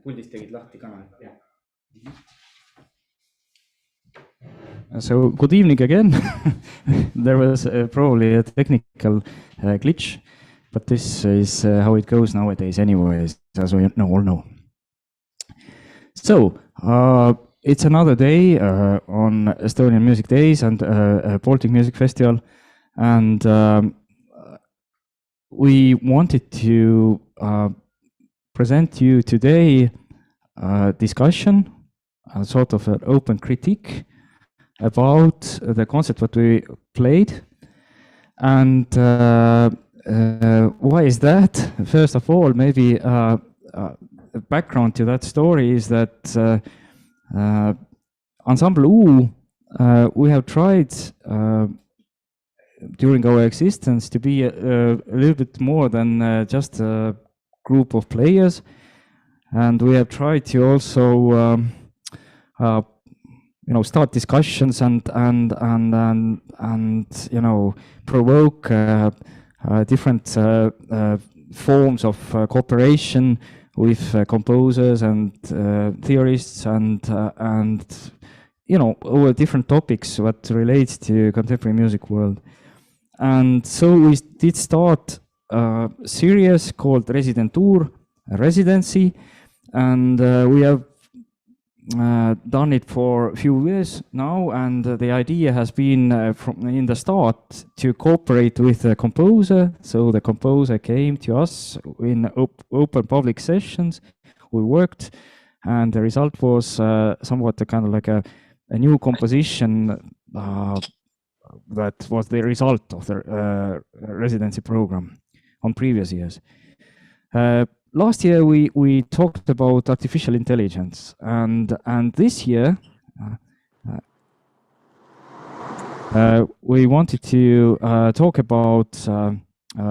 puldist tegid lahti kanali. So good evening again. There was probably a technical glitch, but this is how it goes nowadays anyways, as we all know. So it's another day on Estonian Music Days and Baltic Music Festival, and we wanted to present you today a discussion, a sort of an open critique about the concert what we played. And why is that? First of all, maybe background to that story is that Ensemble Oahu, we have tried during our existence to be a little bit more than just a group of players, and we have tried to also start discussions and provoke different forms of cooperation with composers and theorists and over different topics what relates to contemporary music world. And so we did start a series called Residentuu, residency, and we have done it for a few years now, and the idea has been from in the start to cooperate with the composer. So the composer came to us in open public sessions. We worked, and the result was somewhat kind of like a new composition that was the result of the residency program on previous years. Last year we talked about artificial intelligence, and this year we wanted to talk about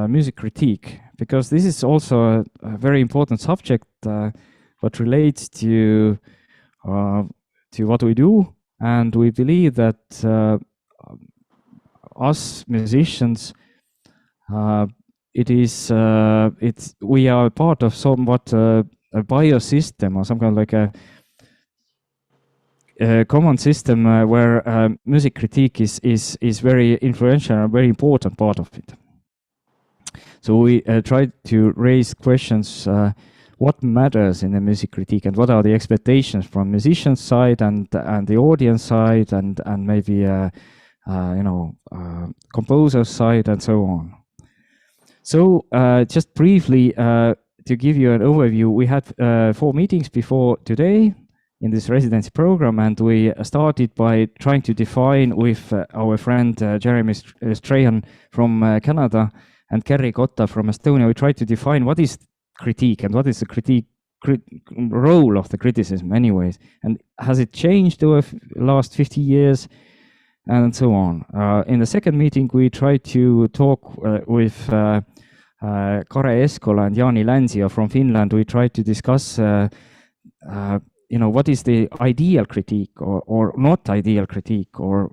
music critique, because this is also a very important subject what relates to what we do, and we believe that us musicians, we are part of somewhat a biosystem, or some kind of like a common system where music critique is very influential and a very important part of it. So we tried to raise questions: what matters in the music critique, and what are the expectations from musicians' side and the audience side, and maybe composer's side, and so on. So just briefly to give you an overview, we had 4 meetings before today in this residency program, and we started by trying to define with our friend Jeremy Strahan from Canada and Kerry Kotta from Estonia. We tried to define what is critique and what is the role of the criticism anyways, and has it changed over the last 50 years, and so on. In the second meeting, we tried to talk with Kare Eskola and Jaani Länsio from Finland. We tried to discuss what is the ideal critique or not ideal critique, or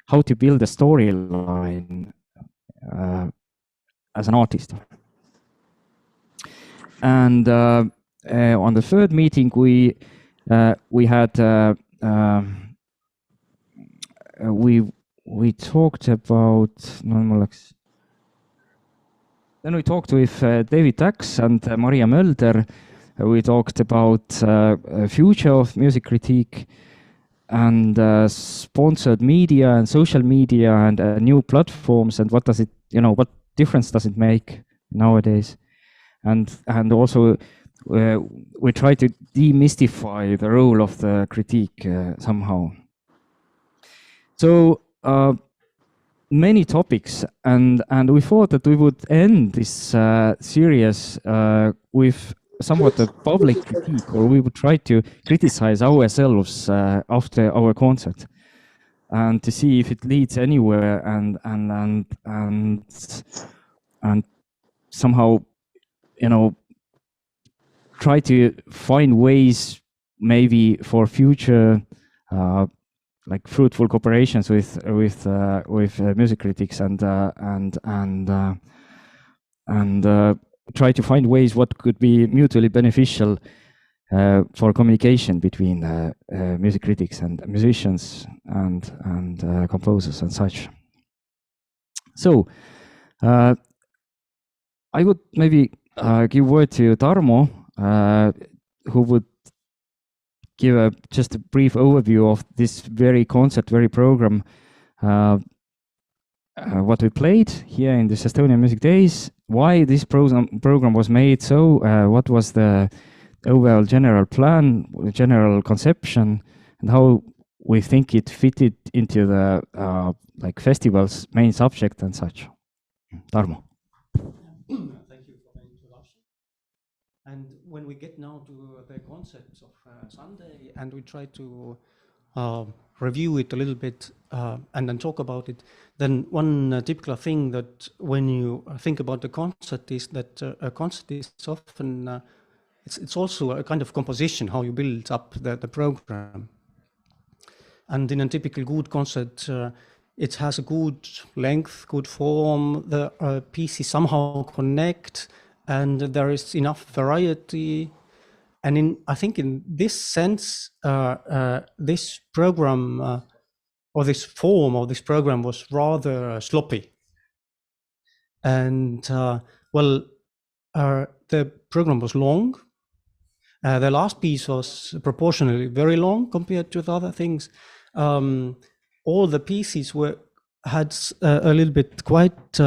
how to build a storyline as an artist. And on the third meeting, we had we talked about then we talked with David Tax and Maria Mölder. We talked about future of music critique and sponsored media and social media and new platforms, and what does it, what difference does it make nowadays? And also we try to demystify the role of the critique somehow. So many topics, and we thought that we would end this series with somewhat a public critique, or we would try to criticize ourselves after our concert, and to see if it leads anywhere, and somehow try to find ways maybe for future like fruitful cooperations with music critics, and try to find ways what could be mutually beneficial for communication between music critics and musicians and composers and such. So I would maybe give word to Tarmo, who would give just a brief overview of this very concept, very program, what we played here in the Estonian Music Days, why this program was made, so what was the overall general plan, general conception, and how we think it fitted into the like festival's main subject and such. Tarmo. Thank you for the introduction. And when we get now to the concepts of Sunday, and we try to review it a little bit and then talk about it, then one typical thing that when you think about the concert is that a concert is often, it's also a kind of composition, how you build up the program. And in a typical good concert, it has a good length, good form, the pieces somehow connect, and there is enough variety. And I think in this sense, this program or this form of this program was rather sloppy. And well, the program was long. The last piece was proportionally very long compared to the other things. All the pieces had a little bit quite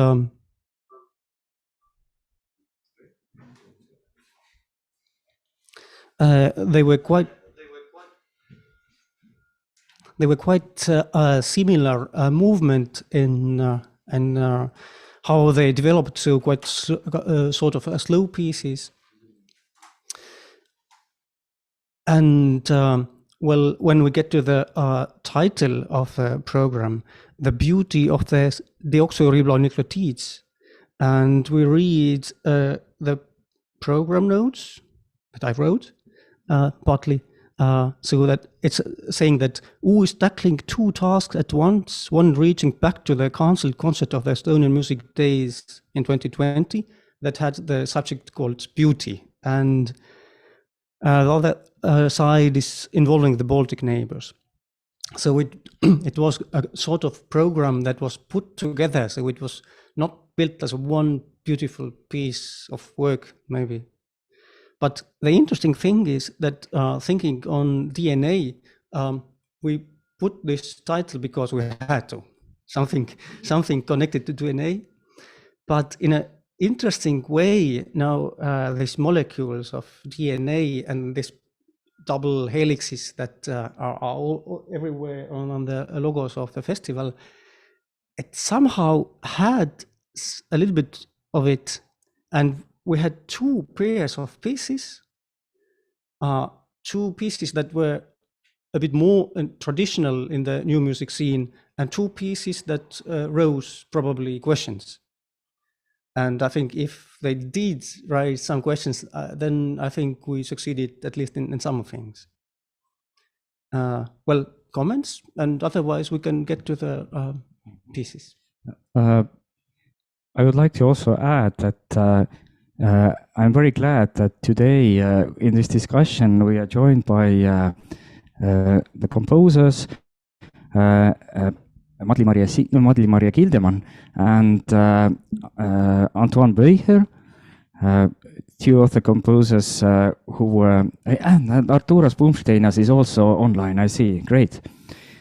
they were quite similar movement in how they developed, so quite sort of slow pieces. And well, when we get to the title of the program, the beauty of the deoxyribonucleotides, and we read the program notes that I wrote, partly, so that it's saying that U is tackling two tasks at once, one reaching back to the cancelled concert of the Estonian Music Days in 2020 that had the subject called beauty, and the other side is involving the Baltic neighbors. So it was a sort of program that was put together, so it was not built as one beautiful piece of work, maybe. But the interesting thing is that thinking on DNA, we put this title because we had to, something connected to DNA. But in an interesting way, now these molecules of DNA and these double helixes that are all everywhere on the logos of the festival, it somehow had a little bit of it. And we had two pairs of pieces, two pieces that were a bit more traditional in the new music scene, and two pieces that rose probably questions. And I think if they did raise some questions, then I think we succeeded at least in some things. Well, comments, and otherwise we can get to the pieces. I would like to also add that I'm very glad that today in this discussion we are joined by the composers Madli-Maria Gildemann and Antoine Beucher, two of the composers who were, and Arturas Bumsteinas is also online, I see, great.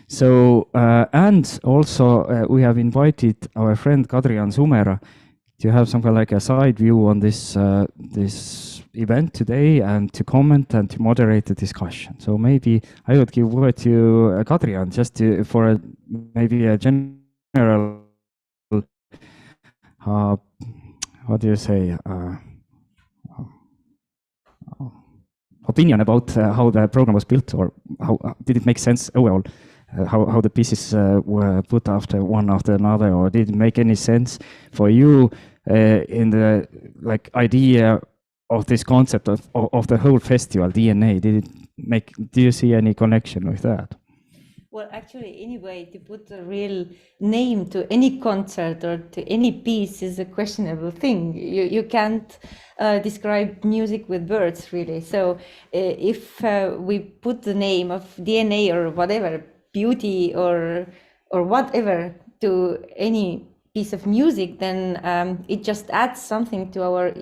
So, and also we have invited our friend Kadri-Jan Sumera to have some kind of like a side view on this this event today and to comment and to moderate the discussion. So maybe I would give word to Kadri-Jan just for maybe a general, what do you say, opinion about how the program was built, or how did it make sense overall? How the pieces were put after one after another, or did it make any sense for you in the like idea of this concept of the whole festival DNA? Do you see any connection with that? Well, actually, anyway, to put a real name to any concert or to any piece is a questionable thing. You can't describe music with words, really. So if we put the name of DNA or whatever, beauty or whatever to any piece of music, then it just adds something to our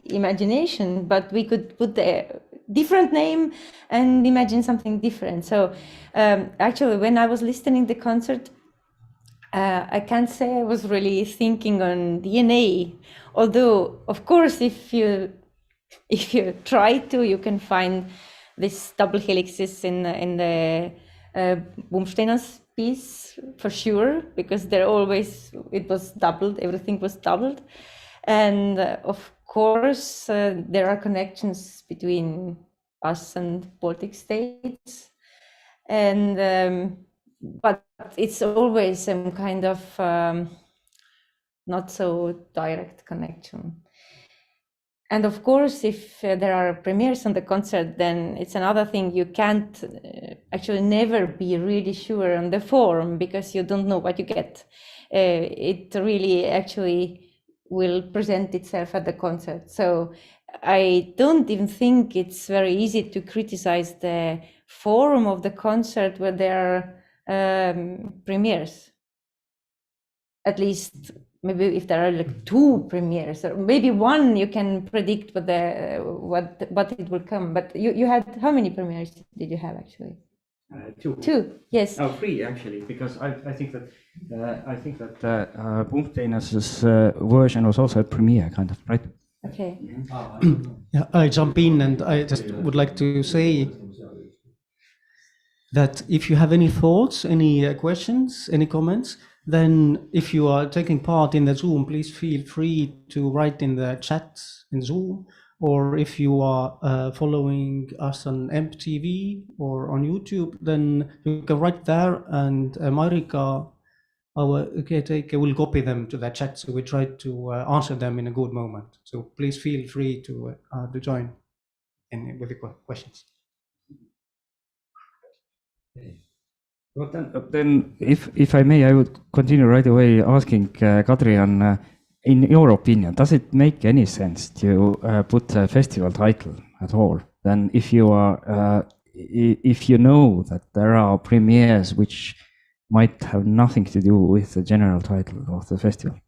imagination. But we could put the different name and imagine something different. So actually, when I was listening the concert, I can't say I was really thinking on DNA. Although, of course, if you try to, you can find these double helixes in the Bumsteiner's piece for sure, because it was doubled, everything was doubled. And of course, there are connections between us and Baltic states. And but it's always some kind of not so direct connection. And of course, if there are premieres on the concert, then it's another thing. You can't actually never be really sure on the form, because you don't know what you get. It really actually will present itself at the concert. So I don't even think it's very easy to criticize the form of the concert where there are premieres. At least maybe if there are like 2 premieres, or maybe 1, you can predict what it will come. But you had, how many premieres did you have actually? 2. 2, yes. Oh, 3 actually, because I think that Bumsteiner's version was also a premiere, kind of, right? Okay. Yeah, I jump in, and I just would like to say that if you have any thoughts, any questions, any comments, then if you are taking part in the Zoom, please feel free to write in the chat in Zoom, or if you are following us on MTV or on YouTube, then you can write there, and Marika, our caretaker, will copy them to the chat, so we try to answer them in a good moment. So please feel free to join in with the questions. Well, then if I may, I would continue right away asking Kadrian, in your opinion, does it make any sense to put a festival title at all? Then if you are, if you know that there are premieres which might have nothing to do with the general title of the festival.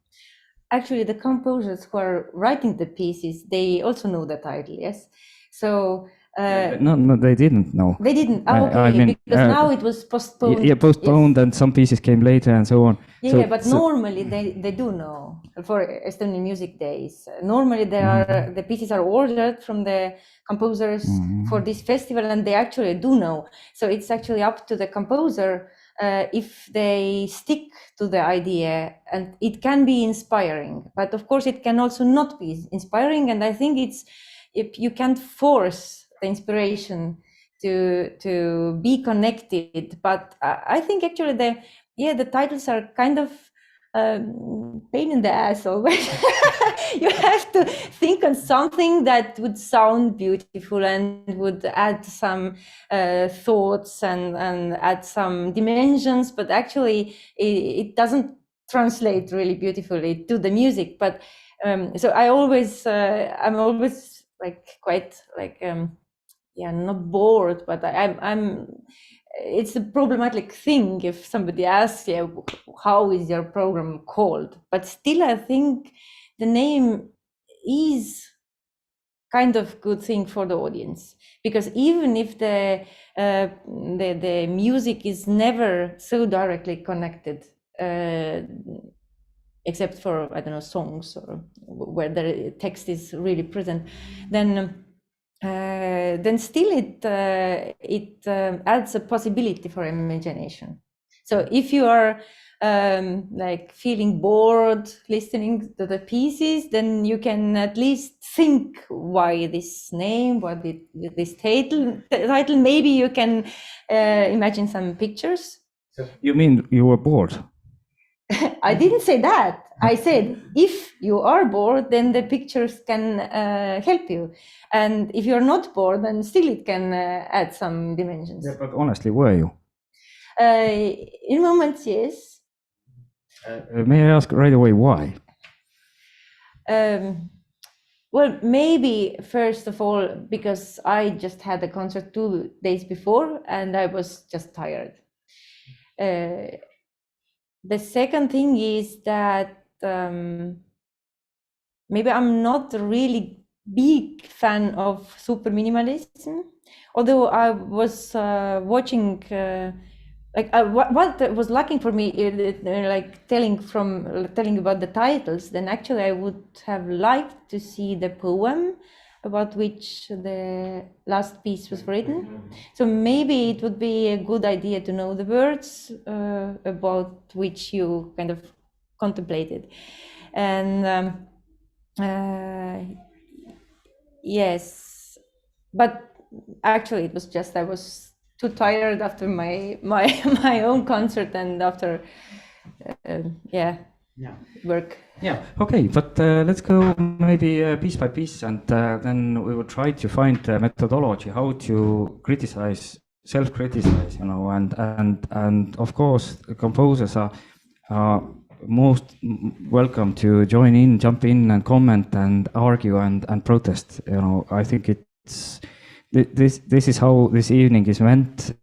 Actually, the composers who are writing the pieces, they also know the title, yes. So no, they didn't know. They didn't. Oh, okay, I mean, because now it was postponed. Yeah, postponed, yes. And some pieces came later and so on. Yeah, but normally they do know for Estonian Music Days. Normally the pieces are ordered from the composers for this festival, and they actually do know. So it's actually up to the composer if they stick to the idea, and it can be inspiring, but of course it can also not be inspiring. And I think if you can't force the inspiration to be connected, but I think actually the titles are kind of pain in the ass always. You have to think on something that would sound beautiful and would add some thoughts and add some dimensions, but actually it doesn't translate really beautifully to the music. But so I'm always like quite like not bored, but I'm it's a problematic thing if somebody asks you, how is your program called? But still I think the name is kind of good thing for the audience, because even if the music is never so directly connected, except for, I don't know, songs or where the text is really present, then still it adds a possibility for imagination. So if you are like feeling bored listening to the pieces, then you can at least think why this name, this title. Maybe you can imagine some pictures. You mean you were bored? I didn't say that. I said, if you are bored, then the pictures can help you. And if you're not bored, then still it can add some dimensions. Yeah, but honestly, were you? In moments, yes. May I ask right away why? Well, maybe first of all, because I just had a concert 2 days before and I was just tired. The second thing is that maybe I'm not a really big fan of super minimalism, although I was watching what was lacking for me, like telling about the titles. Then actually, I would have liked to see the poem about which the last piece was written. So maybe it would be a good idea to know the words about which you kind of contemplated, and yes, but actually, it was just I was too tired after my my own concert and after work. Yeah. Okay, but let's go maybe piece by piece, and then we will try to find a methodology how to criticize, self-criticize, and of course, the composers are most welcome to join in, jump in, and comment and argue and protest. I think it's this is how this evening is meant.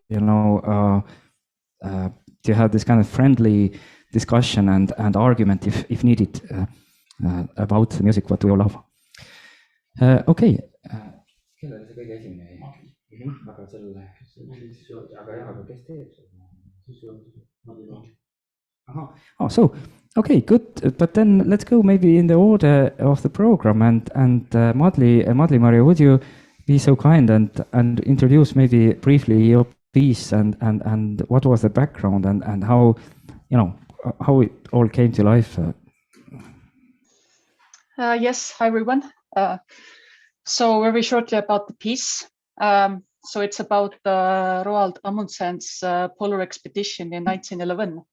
To have this kind of friendly discussion and argument if needed about the music what we all love. Okay. Kellele see kõige esimene jäi? Aga selle, aga jah, aga kes teeb seda? Oh, so okay, good. But then let's go maybe in the order of the program, and Madli Maria, would you be so kind and introduce maybe briefly your piece and what was the background and how how it all came to life? Yes, hi everyone. So very shortly about the piece. So it's about Roald Amundsen's polar expedition in 1911.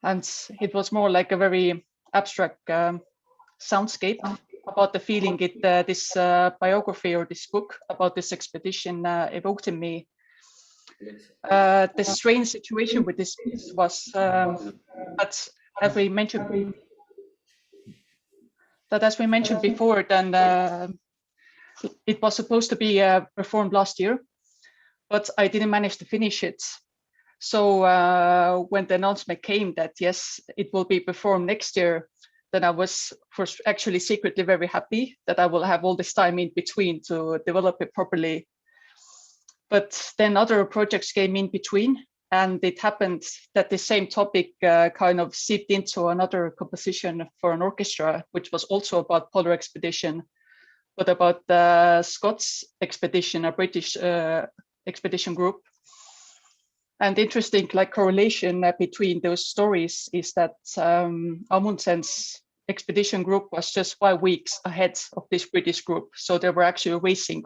And it was more like a very abstract soundscape about the feeling this biography or this book about this expedition evoked in me. The strange situation with this piece was that, as we mentioned before, then it was supposed to be performed last year, but I didn't manage to finish it. So when the announcement came that yes, it will be performed next year, then I was first actually secretly very happy that I will have all this time in between to develop it properly. But then other projects came in between, and it happened that the same topic kind of seeped into another composition for an orchestra, which was also about polar expedition, but about the Scots expedition, a British expedition group. And interesting, like correlation between those stories is that Amundsen's expedition group was just 5 weeks ahead of this British group, so they were actually racing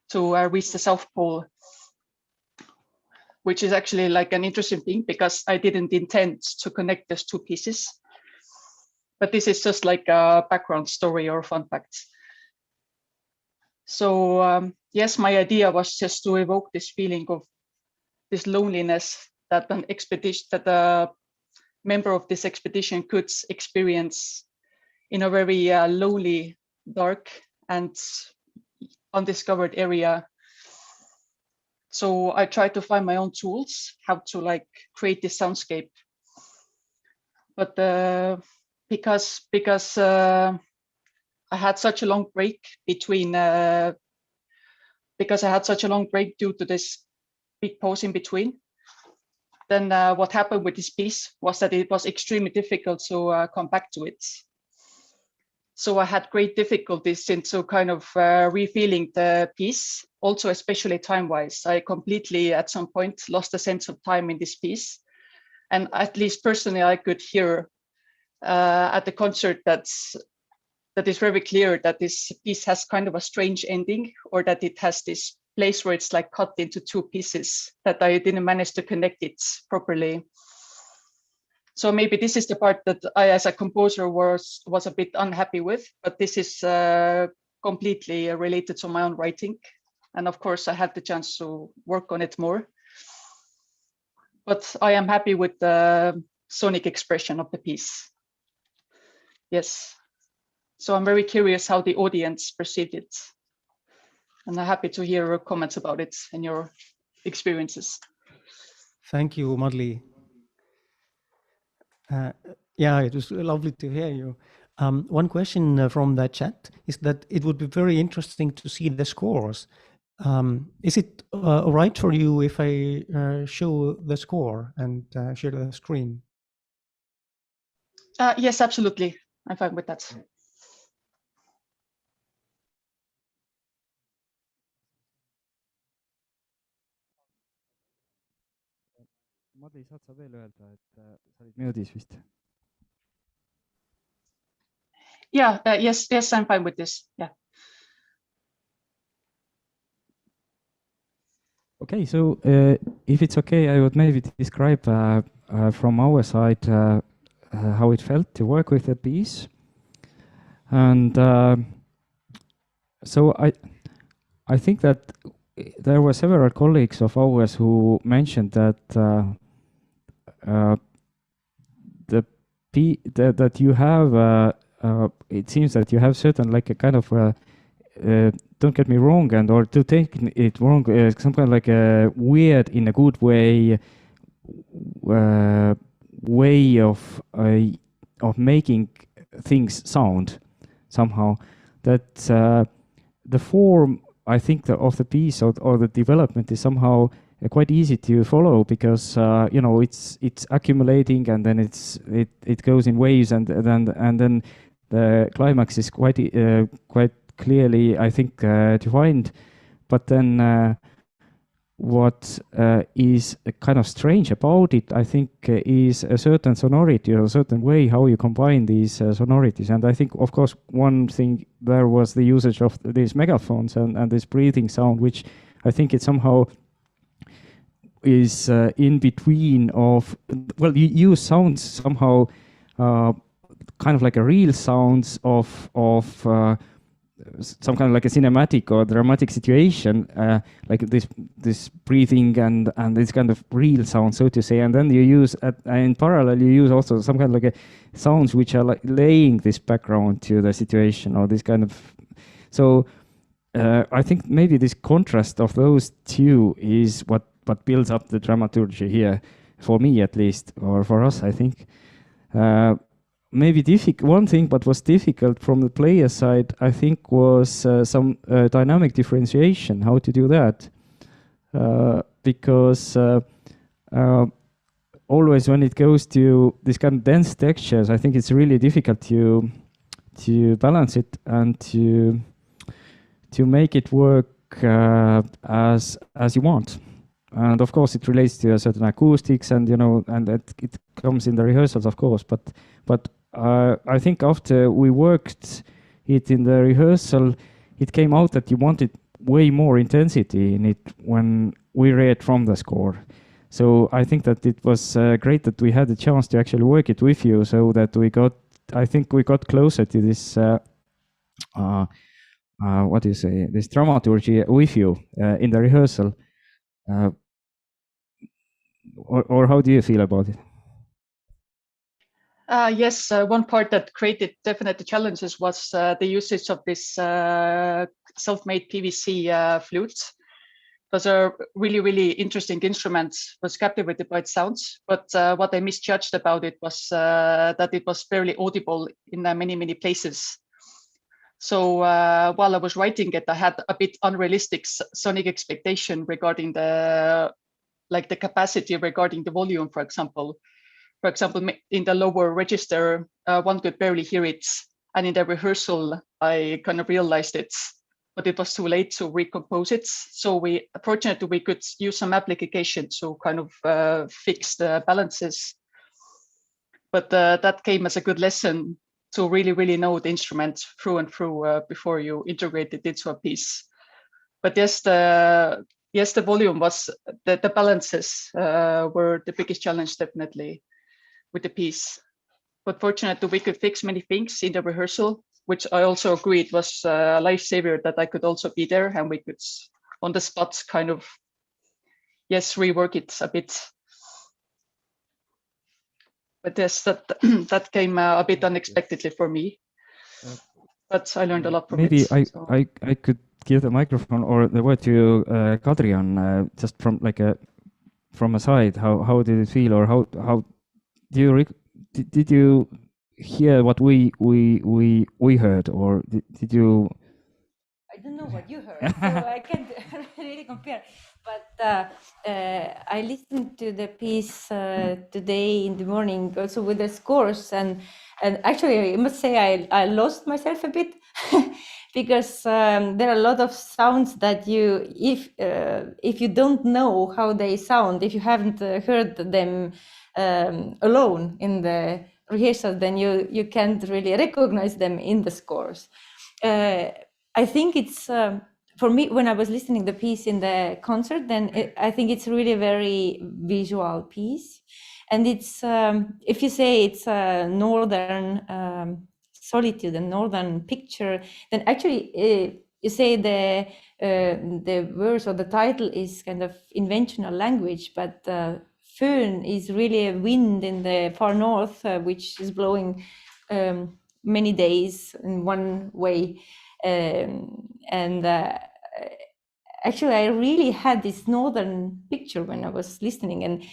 to reach the South Pole, which is actually like an interesting thing because I didn't intend to connect those two pieces. But this is just like a background story or fun fact. So yes, my idea was just to evoke this feeling of this loneliness that a member of this expedition could experience in a very lonely, dark, and undiscovered area. So I tried to find my own tools, how to like create this soundscape. But because I had such a long break between, because I had such a long break due to this big pause in between, then what happened with this piece was that it was extremely difficult to come back to it. So I had great difficulties into kind of refeeling the piece, also especially time-wise. I completely, at some point, lost the sense of time in this piece. And at least personally, I could hear at the concert that is very clear that this piece has kind of a strange ending, or that it has this place where it's like cut into two pieces, that I didn't manage to connect it properly. So maybe this is the part that I, as a composer, was a bit unhappy with, but this is completely related to my own writing. And of course, I had the chance to work on it more. but I am happy with the sonic expression of the piece. Yes. So I'm very curious how the audience perceived it. And I'm happy to hear your comments about it and your experiences. Thank you, Madli. Yeah, it was lovely to hear you. One question from the chat is that it would be very interesting to see the scores. Is it all right for you if I show the score and share the screen? Yes, absolutely. I'm fine with that. Madli, saad sa veel öelda, et sa olid mute'is vist? Yeah, yes, I'm fine with this. Yeah. Okay, so if it's okay, I would maybe describe from our side how it felt to work with the piece. And so I think that there were several colleagues of ours who mentioned that that you have it seems that you have certain like a kind of don't get me wrong, and or to take it wrong, some kind of like a weird in a good way way of making things sound somehow, that the form, I think, of the piece or the development is somehow quite easy to follow, because you know, it's accumulating, and then it goes in waves, and then the climax is quite clearly, I think, defined. But then what is kind of strange about it, I think, is a certain sonority or a certain way how you combine these sonorities. And I think, of course, one thing there was the usage of these megaphones and this breathing sound, which I think it somehow is in between of, well, you use sounds somehow kind of like a real sounds of some kind of like a cinematic or dramatic situation, like this breathing and this kind of real sound, so to say. And then you use in parallel, you use also some kind of like a sounds which are like laying this background to the situation, or this kind of. So I think maybe this contrast of those two is what builds up the dramaturgy here, for me at least, or for us, I think. Maybe one thing but was difficult from the player side, I think, was some dynamic differentiation, how to do that. Because always when it goes to this kind of dense textures, I think it's really difficult to balance it and to make it work as you want. And of course it relates to a certain acoustics, and you know, and it comes in the rehearsals, of course, but I think after we worked it in the rehearsal, it came out that you wanted way more intensity in it when we read from the score. So I think that it was great that we had the chance to actually work it with you, so that I think we got closer to this, what do you say, this dramaturgy with you in the rehearsal. Or how do you feel about it? Yes, one part that created definitely challenges was the usage of this self-made PVC flutes. Those are really, really interesting instruments. Was captivated by its sounds, but what I misjudged about it was that it was barely audible in many, many places. So while I was writing it, I had a bit unrealistic sonic expectation regarding the capacity regarding the volume, for example. For example, in the lower register, one could barely hear it. And in the rehearsal, I kind of realized it, but it was too late to recompose it. So fortunately, we could use some application to kind of fix the balances. But that came as a good lesson to really, really know the instrument through and through before you integrate it into a piece. But yes, the volume was, the balances were the biggest challenge, definitely, with the piece. But fortunately, we could fix many things in the rehearsal, which I also agreed was a lifesaver, that I could also be there and we could on the spot kind of, yes, rework it a bit. But yes, that that came a bit unexpectedly for me. But I learned a lot from Maybe it. I could give the microphone or the word to Kadrian, just from like from a side. How did it feel, or how do you did you hear what we heard, or did you? I don't know what you heard, so I can't really compare. But I listened to the piece today in the morning, also with the scores, and actually I must say I lost myself a bit because there are a lot of sounds that if you don't know how they sound, if you haven't heard them alone in the rehearsal, then you can't really recognize them in the scores. I think it's for me when I was listening the piece in the concert. Then I think it's really a very visual piece, and it's if you say it's a northern solitude, a northern picture, then actually you say the verse or the title is kind of inventional language, but föhn is really a wind in the far north, which is blowing many days in one way. And actually, I really had this northern picture when I was listening. And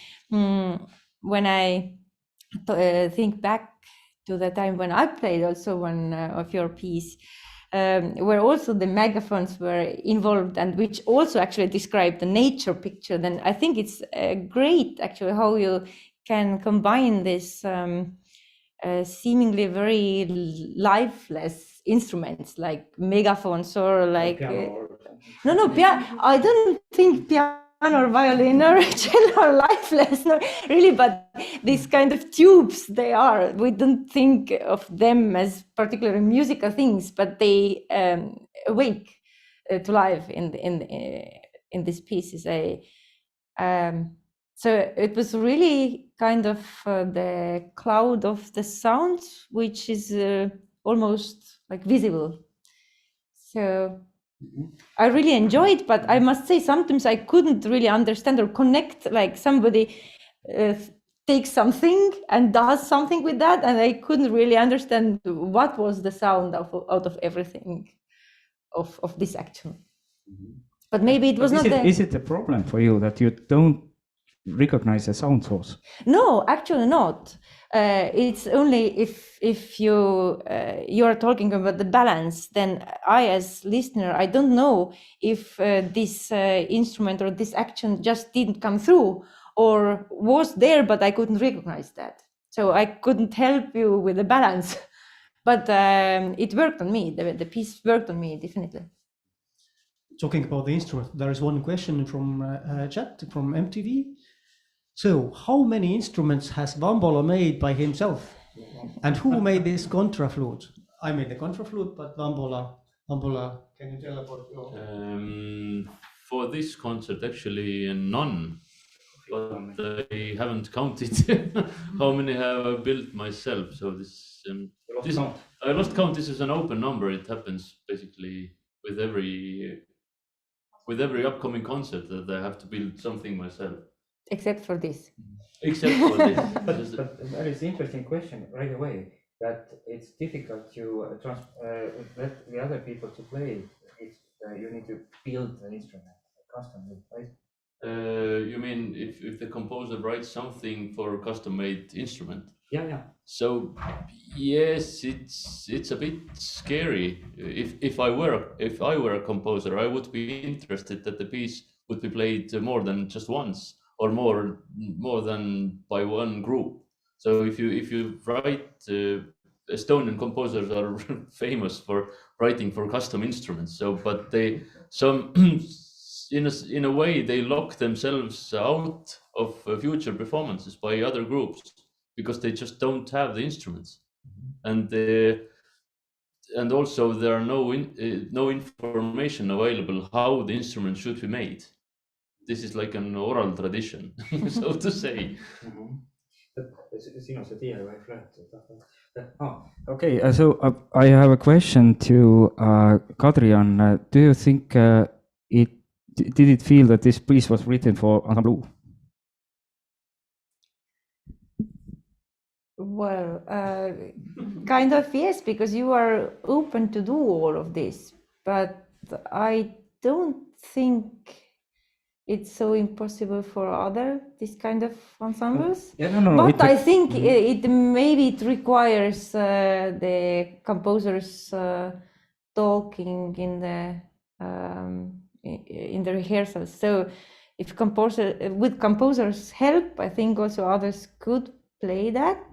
when I think back to the time when I played also one of your piece, where also the megaphones were involved, and which also actually described the nature picture, then I think it's great actually how you can combine this seemingly very lifeless instruments like megaphones or like I don't think piano or violin or cello are lifeless, no, really, but these kind of tubes they are. We don't think of them as particularly musical things, but they awake to life in these pieces. So it was really kind of the cloud of the sound, which is almost like visible. So I really enjoyed, but I must say sometimes I couldn't really understand or connect, like somebody takes something and does something with that, and I couldn't really understand what was the sound out of everything of this action. But maybe it was not Is it a problem for you that you don't recognize a sound source? No, actually not. It's only if you are talking about the balance, then I as listener, I don't know if this instrument or this action just didn't come through or was there, but I couldn't recognize that. So I couldn't help you with the balance, but it worked on me. The piece worked on me, definitely. Talking about the instrument, there is one question from chat from MTV. So, how many instruments has Bambola made by himself? And who made this contraflute? I made the contraflute, but Bambola, can you tell about your... For this concert, actually none, but I haven't counted how many have I built myself. So I lost count. This is an open number. It happens basically with every upcoming concert that I have to build something myself. Except for this. Except for this. But that is an interesting question right away, that it's difficult to let the other people to play if you need to build an instrument custom-made, right? You mean if the composer writes something for a custom-made instrument? Yeah. So yes, it's a bit scary. If I were a composer, I would be interested that the piece would be played more than just once, or more than by one group. So if you write, Estonian composers are famous for writing for custom instruments. So, but in a way they lock themselves out of future performances by other groups because they just don't have the instruments, and also there are no information available how the instrument should be made. This is like an oral tradition, so to say. Okay, so I have a question to Kadrian. Do you think did it feel that this piece was written for ensemble? Well, kind of yes, because you are open to do all of this, but I don't think it's so impossible for other this kind of ensembles. Yeah, no, but I think it maybe it requires the composers talking in the rehearsals. So if with composers' help, I think also others could play that.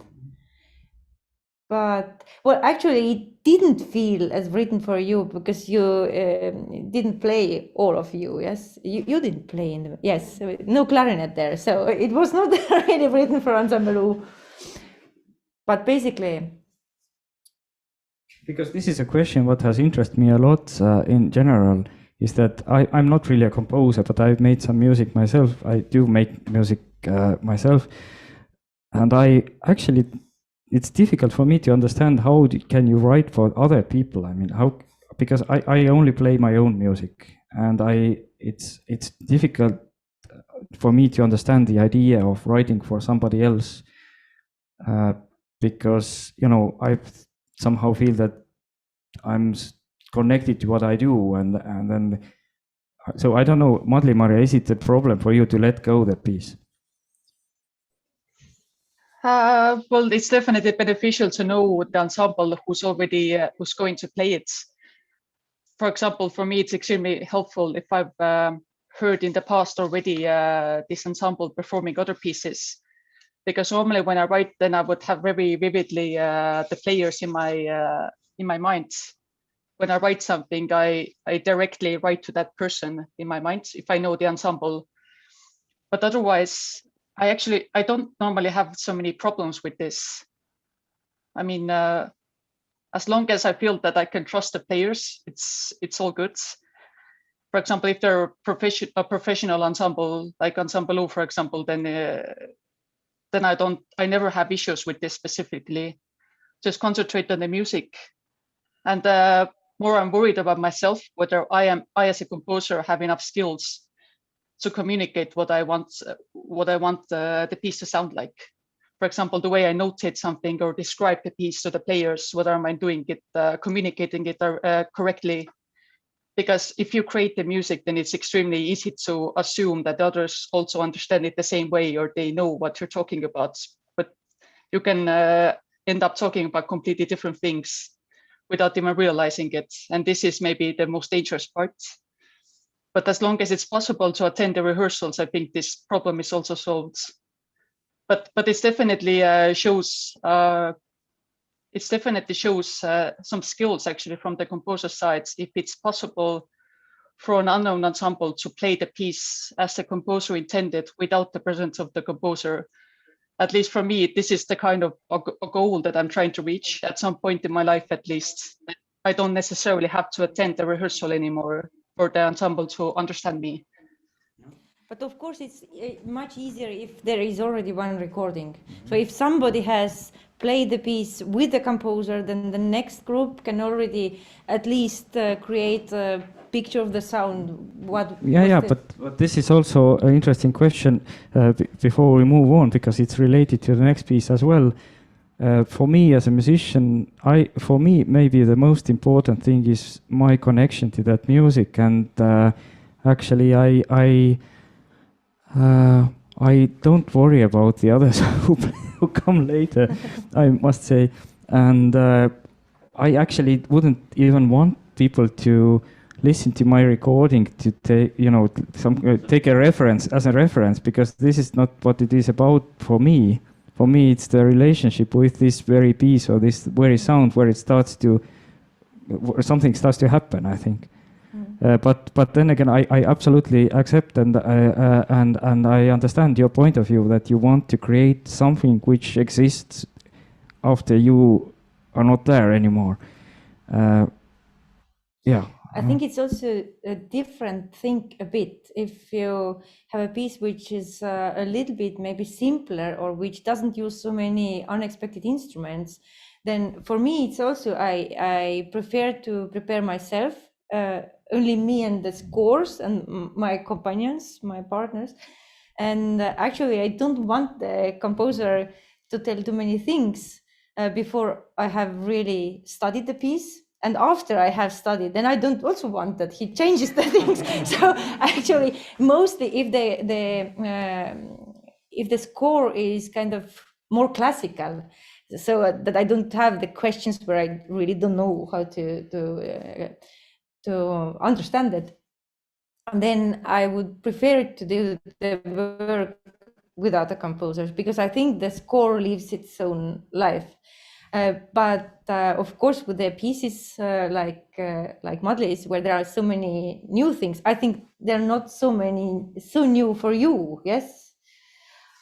But well, actually, it didn't feel as written for you because you didn't play all of you. Yes, you didn't play in the yes, no clarinet there, so it was not really written for ensemble U. But basically, because this is a question what has interested me a lot in general is that I'm not really a composer, but I've made some music myself. I do make music myself, and I actually it's difficult for me to understand how can you write for other people. I mean, how, because I only play my own music, and it's difficult for me to understand the idea of writing for somebody else, because I somehow feel that I'm connected to what I do, and then so I don't know, Madli-Maria, is it a problem for you to let go that piece? Well, it's definitely beneficial to know the ensemble who's already who's going to play it. For example, for me, it's extremely helpful if I've heard in the past already this ensemble performing other pieces, because normally when I write, then I would have very vividly the players in my mind. When I write something, I directly write to that person in my mind if I know the ensemble. But otherwise, I don't normally have so many problems with this. I mean, as long as I feel that I can trust the players, it's all good. For example, if they're a professional ensemble, like Ensemble U, for example, then I never have issues with this specifically. Just concentrate on the music. And more I'm worried about myself, whether I as a composer have enough skills to communicate what I want the piece to sound like. For example, the way I notate something or describe the piece to the players, whether I'm doing it, communicating it correctly. Because if you create the music, then it's extremely easy to assume that others also understand it the same way, or they know what you're talking about. But you can end up talking about completely different things without even realizing it. And this is maybe the most dangerous part. But as long as it's possible to attend the rehearsals, I think this problem is also solved. But it definitely shows some skills actually from the composer side, if it's possible for an unknown ensemble to play the piece as the composer intended without the presence of the composer. At least for me, this is the kind of a goal that I'm trying to reach at some point in my life, at least. I don't necessarily have to attend the rehearsal anymore for the ensemble to understand me. but of course, it's much easier if there is already one recording. So if somebody has played the piece with the composer, then the next group can already at least create a picture of the sound. But this is also an interesting question before we move on, because it's related to the next piece as well. For me as a musician, for me maybe the most important thing is my connection to that music, and actually I don't worry about the others who come later, I must say, and I actually wouldn't even want people to listen to my recording to take a reference as a reference, because this is not what it is about for me. For me, it's the relationship with this very piece or this very sound where something starts to happen, I think. But then again, I absolutely accept and I understand your point of view that you want to create something which exists after you are not there anymore. I think it's also a different thing a bit if you have a piece which is a little bit maybe simpler or which doesn't use so many unexpected instruments. Then for me, it's also I prefer to prepare myself, only me and the scores and my companions, my partners. And actually, I don't want the composer to tell too many things before I have really studied the piece. And after I have studied, then I don't also want that he changes the things. So actually, mostly if the score is kind of more classical, so that I don't have the questions where I really don't know how to understand it, and then I would prefer to do the work without a composer, because I think the score lives its own life. But of course, with the pieces like Madli's, where there are so many new things, I think there are not so new for you, yes,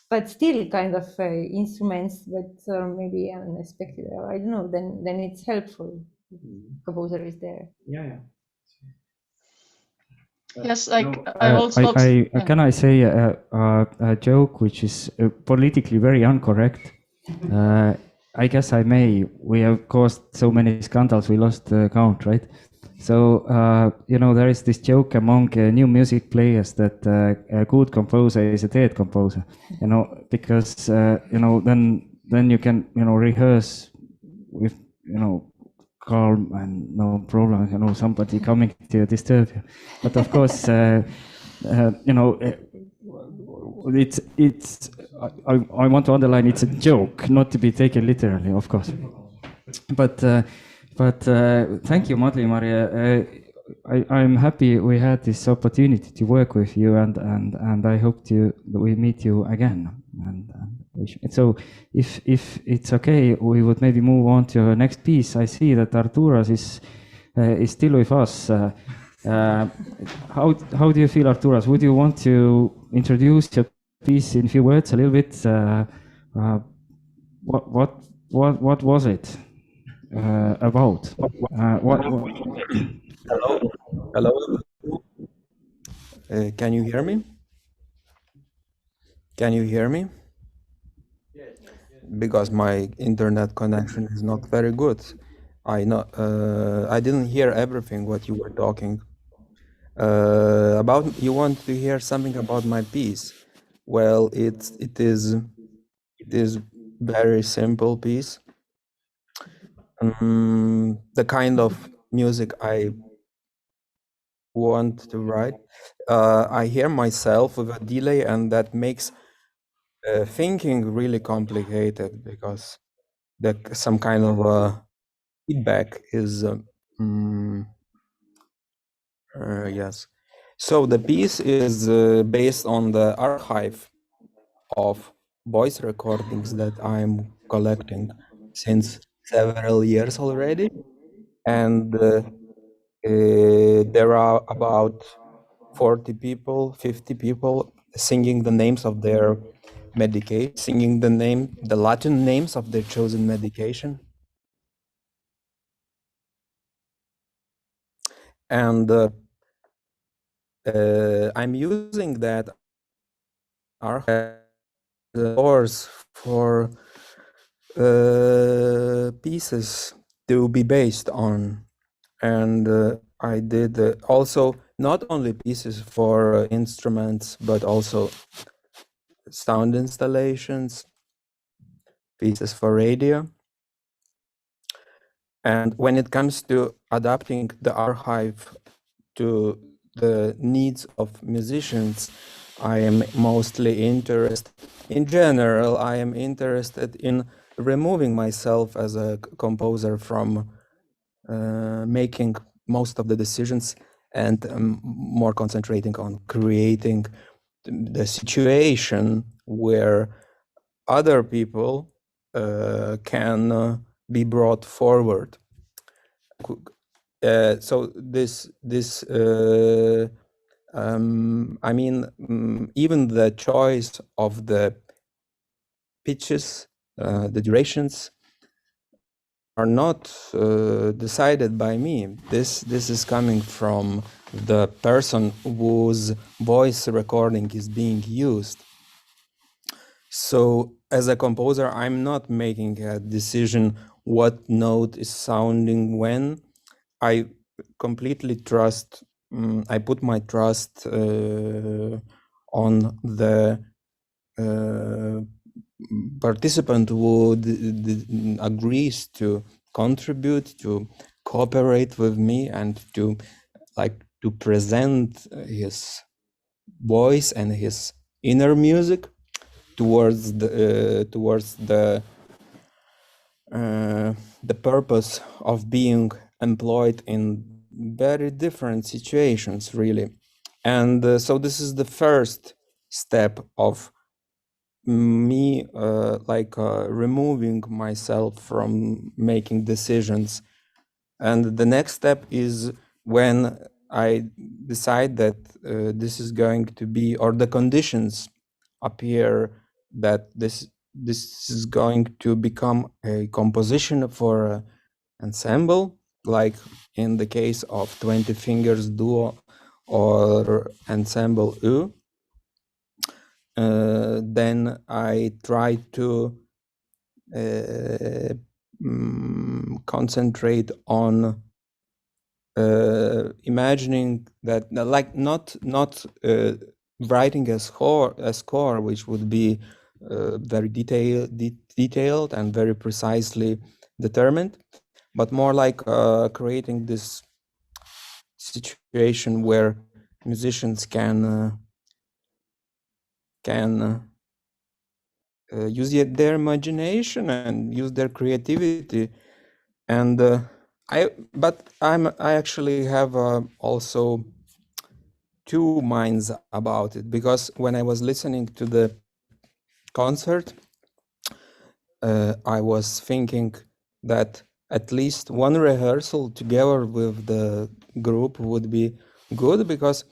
but still kind of instruments that maybe unexpected. I don't know. Then it's helpful. Composer is there. Yeah. Yes, like No, I also. Yeah. Can I say a joke which is politically very incorrect? I guess I may. We have caused so many scandals, we lost count, right? So, there is this joke among new music players that a good composer is a dead composer, because, then you can, rehearse with, calm and no problem, somebody coming to disturb you. But of course, it's I want to underline it's a joke, not to be taken literally, of course. But thank you, Madli Maria. I'm happy we had this opportunity to work with you, and I hope we meet you again. And so, if it's okay, we would maybe move on to our next piece. I see that Arturas is still with us. How do you feel, Arturas? Would you want to introduce your piece in a few words, a little bit? What was it about? Hello. Can you hear me? Can you hear me? Yes. Because my internet connection is not very good. I know. I didn't hear everything what you were talking about. You want to hear something about my piece? Well, it is very simple piece. The kind of music I want to write. I hear myself with a delay, and that makes thinking really complicated, because some kind of feedback is yes. So the piece is based on the archive of voice recordings that I'm collecting since several years already, and there are about 40 people, 50 people singing the names of their medication, singing the Latin names of their chosen medication. And I'm using that source for pieces to be based on. And I did also not only pieces for instruments, but also sound installations, pieces for radio. And when it comes to adapting the archive to the needs of musicians, I am mostly interested, in general, I am interested in removing myself as a composer from making most of the decisions, and more concentrating on creating the situation where other people can be brought forward. So I mean, even the choice of the pitches, the durations, are not decided by me. This is coming from the person whose voice recording is being used. So as a composer, I'm not making a decision what note is sounding when. I completely trust, I put my trust on the participant would agrees to contribute, to cooperate with me, and to present his voice and his inner music towards the purpose of being employed in very different situations, really. And so this is the first step of me removing myself from making decisions. And the next step is when I decide that this is going to be, or the conditions appear that this is going to become a composition for an ensemble, like in the case of 20 Fingers Duo or Ensemble U. Then I try to concentrate on imagining that, like, not writing a score, which would be very detailed and very precisely determined, but more like creating this situation where musicians can use their imagination and use their creativity. And I actually have also two minds about it, because when I was listening to the concert, I was thinking that at least one rehearsal together with the group would be good, because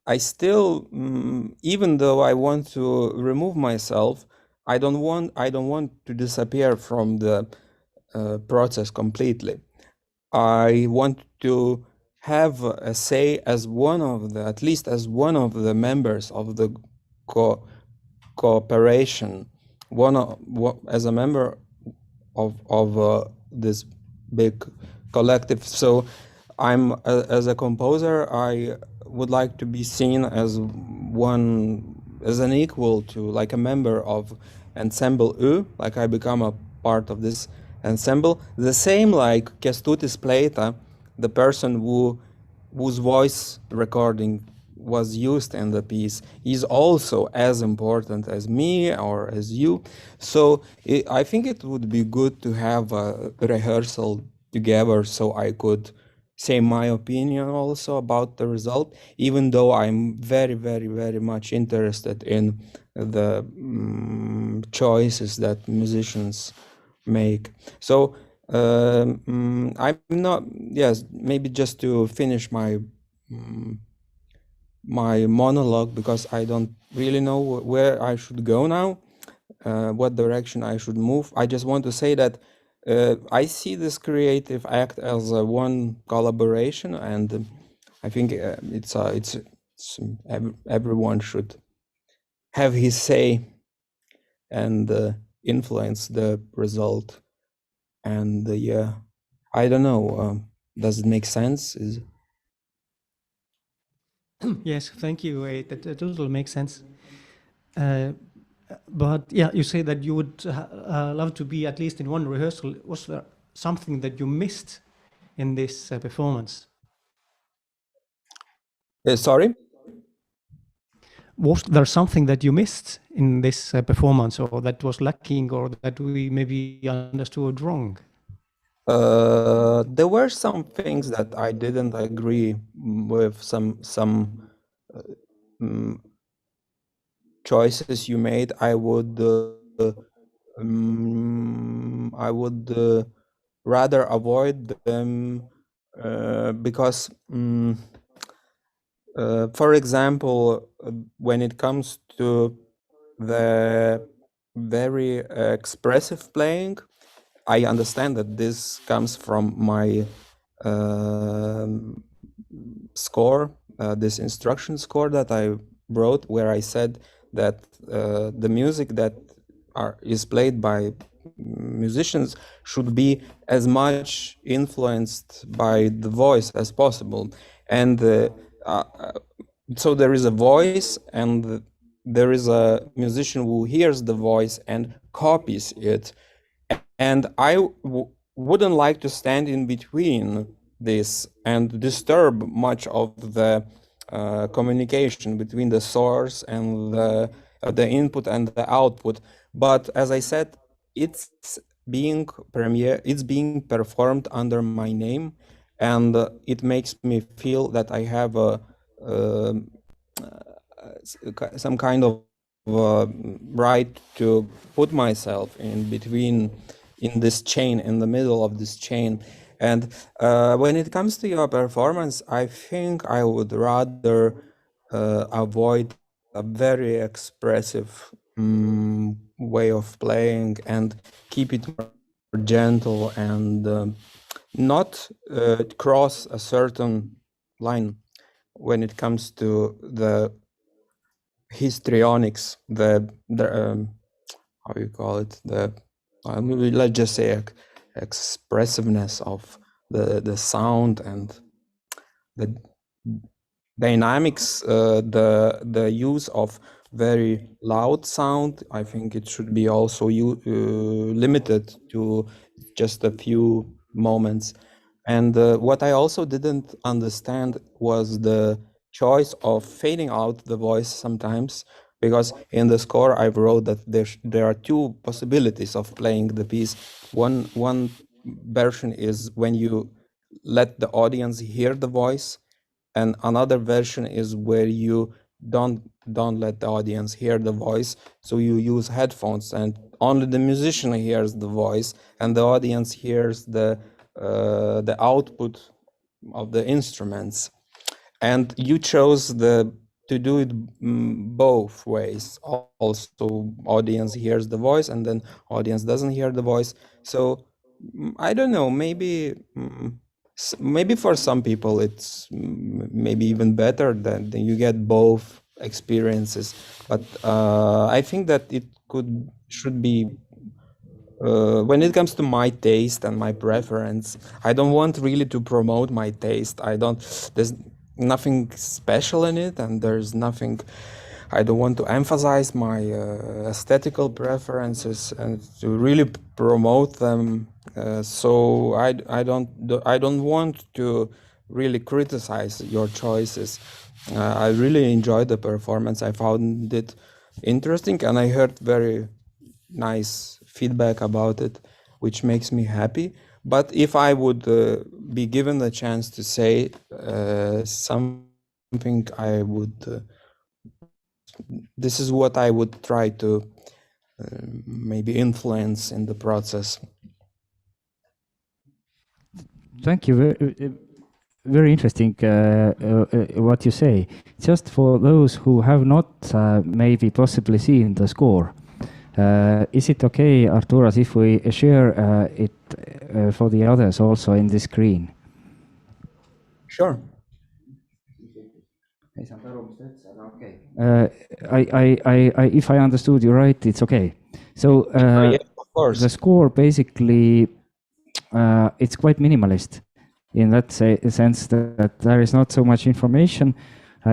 I still, even though I want to remove myself, I don't want to disappear from the process completely. I want to have a say as at least as one of the members of the cooperation, as a member of this big collective. So I'm as a composer, I would like to be seen as an equal to, like, a member of Ensemble U, like I become a part of this ensemble. The same like Kęstutis Pleita, the person whose voice recording was used in the piece, is also as important as me or as you. So I think it would be good to have a rehearsal together, so I could say my opinion also about the result, even though I'm very, very, very much interested in the choices that musicians make. So I'm not, yes, maybe just to finish my monologue, because I don't really know where I should go now, what direction I should move. I just want to say that I see this creative act as one collaboration, and I think everyone should have his say and influence the result. And yeah, I don't know. Does it make sense? Yes, thank you. That totally makes sense. But yeah, you say that you would love to be at least in one rehearsal. Was there something that you missed in this performance? Sorry? Was there something that you missed in this performance, or that was lacking, or that we maybe understood wrong? There were some things that I didn't agree with, some choices you made. I would rather avoid them because, for example, when it comes to the very expressive playing, I understand that this comes from my score, this instruction score that I wrote, where I said that the music that is played by musicians should be as much influenced by the voice as possible. And so there is a voice, and there is a musician who hears the voice and copies it. And I wouldn't like to stand in between this and disturb much of the communication between the source and the input and the output. But as I said, it's being performed under my name, and it makes me feel that I have some kind of right to put myself in between, in this chain, in the middle of this chain. And when it comes to your performance, I think I would rather avoid a very expressive way of playing and keep it more gentle and not cross a certain line when it comes to the histrionics, the how you call it, the let's just say expressiveness of the sound and the dynamics, the use of very loud sound. I think it should be also limited to just a few moments. And what I also didn't understand was the choice of fading out the voice sometimes, because in the score I wrote that there are two possibilities of playing the piece. One version is when you let the audience hear the voice, and another version is where you don't let the audience hear the voice, so you use headphones and only the musician hears the voice and the audience hears the output of the instruments. And you chose to do it both ways. Also audience hears the voice and then audience doesn't hear the voice. So I don't know, maybe maybe for some people it's maybe even better that you get both experiences, but I think that it should be when it comes to my taste and my preference, I don't want really to promote my taste. There's nothing special in it, and there's nothing, I don't want to emphasize my aesthetical preferences and to really promote them. So I don't want to really criticize your choices. I really enjoyed the performance. I found it interesting, and I heard very nice feedback about it, which makes me happy. But if I would be given the chance to say something, I would. This is what I would try to maybe influence in the process. Thank you. Very interesting what you say. Just for those who have not maybe possibly seen the score, is it okay, Arturas, if we share it for the others also in the screen? Sure. If I understood you right, it's okay. So yeah, of course. The score basically it's quite minimalist in that sense that there is not so much information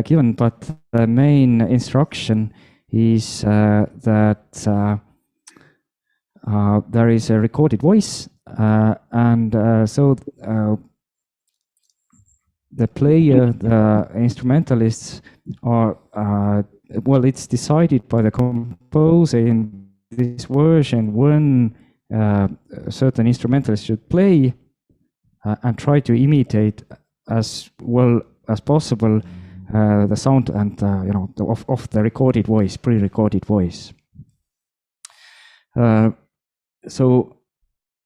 given, but the main instruction is that there is a recorded voice, and so the player, the instrumentalists are, well, it's decided by the composer in this version when certain instrumentalists should play and try to imitate as well as possible the sound and of the recorded voice, pre-recorded voice. So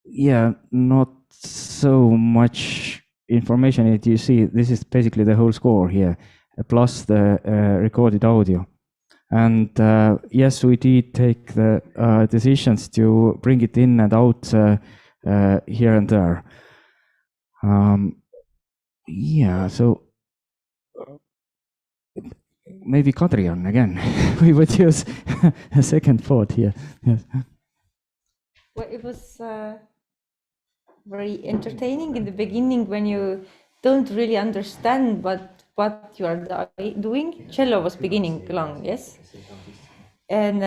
yeah, not so much information that you see. This is basically the whole score here, plus the recorded audio. And yes, we did take the decisions to bring it in and out here and there. Yeah, so maybe Kadrian again. We would use a second thought here. Yes. Well, it was very entertaining in the beginning when you don't really understand what what you are doing. Cello was beginning long, yes, and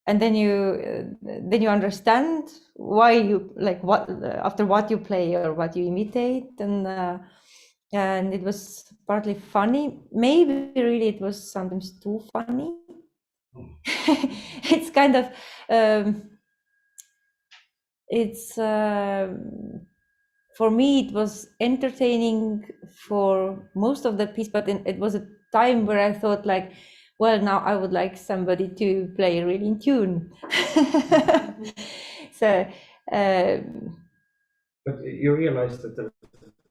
then you understand why you like what after what you play or what you imitate, and it was partly funny. Maybe really it was sometimes too funny. It's kind of it's for me it was entertaining for most of the piece, but it was a time where I thought like, well, now I would like somebody to play really in tune. So but you realized that the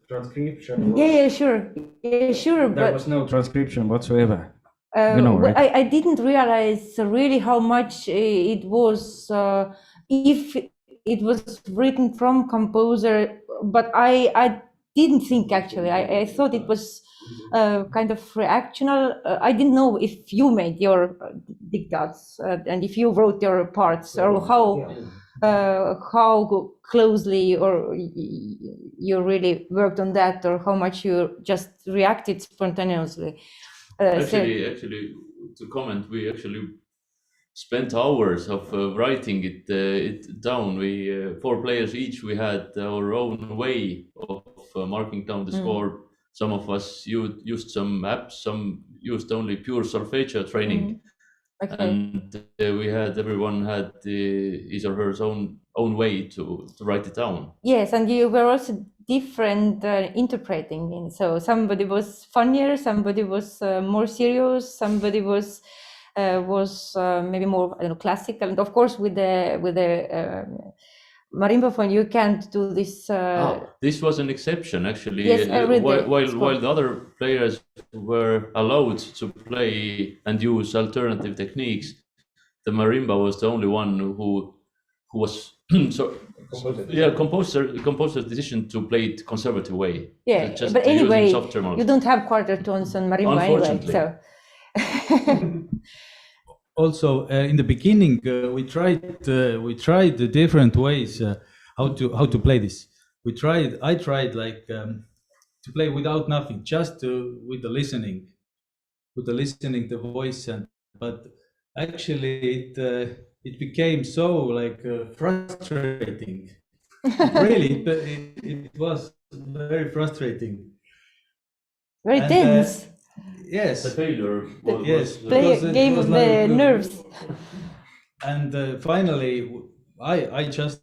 transcription was, yeah, sure, there but was no Transcription whatsoever. You know, right? I didn't realize really how much it was, if it was written from composer, but I didn't think actually. I thought it was kind of reactional. I didn't know if you made your dictats and if you wrote your parts, or how closely or you really worked on that, or how much you just reacted spontaneously. Actually, to comment, we actually spent hours of writing it down. We 4 players each. We had our own way of marking down the score. Some of us used some apps. Some used only pure solfeggio training. Okay. And everyone had his or her own way to write it down. Yes, and you were also different interpreting in. So somebody was funnier, somebody was more serious, somebody was maybe more, I don't know, classical. And of course, with the marimba phone, you can't do this. This was an exception, actually. Yes, while the other players were allowed to play and use alternative techniques, the marimba was the only one who was composer's decision to play it conservative way. Yeah, just but anyway, you don't have quarter tones on marimba anyway. So. Also, in the beginning, we tried different ways how to play this. I tried like to play without nothing, just with the listening, the voice, but actually it became so like frustrating. Really, it was very frustrating. Very tense. Yes. The failure was, yes. Play a game of the nerves. And finally, I just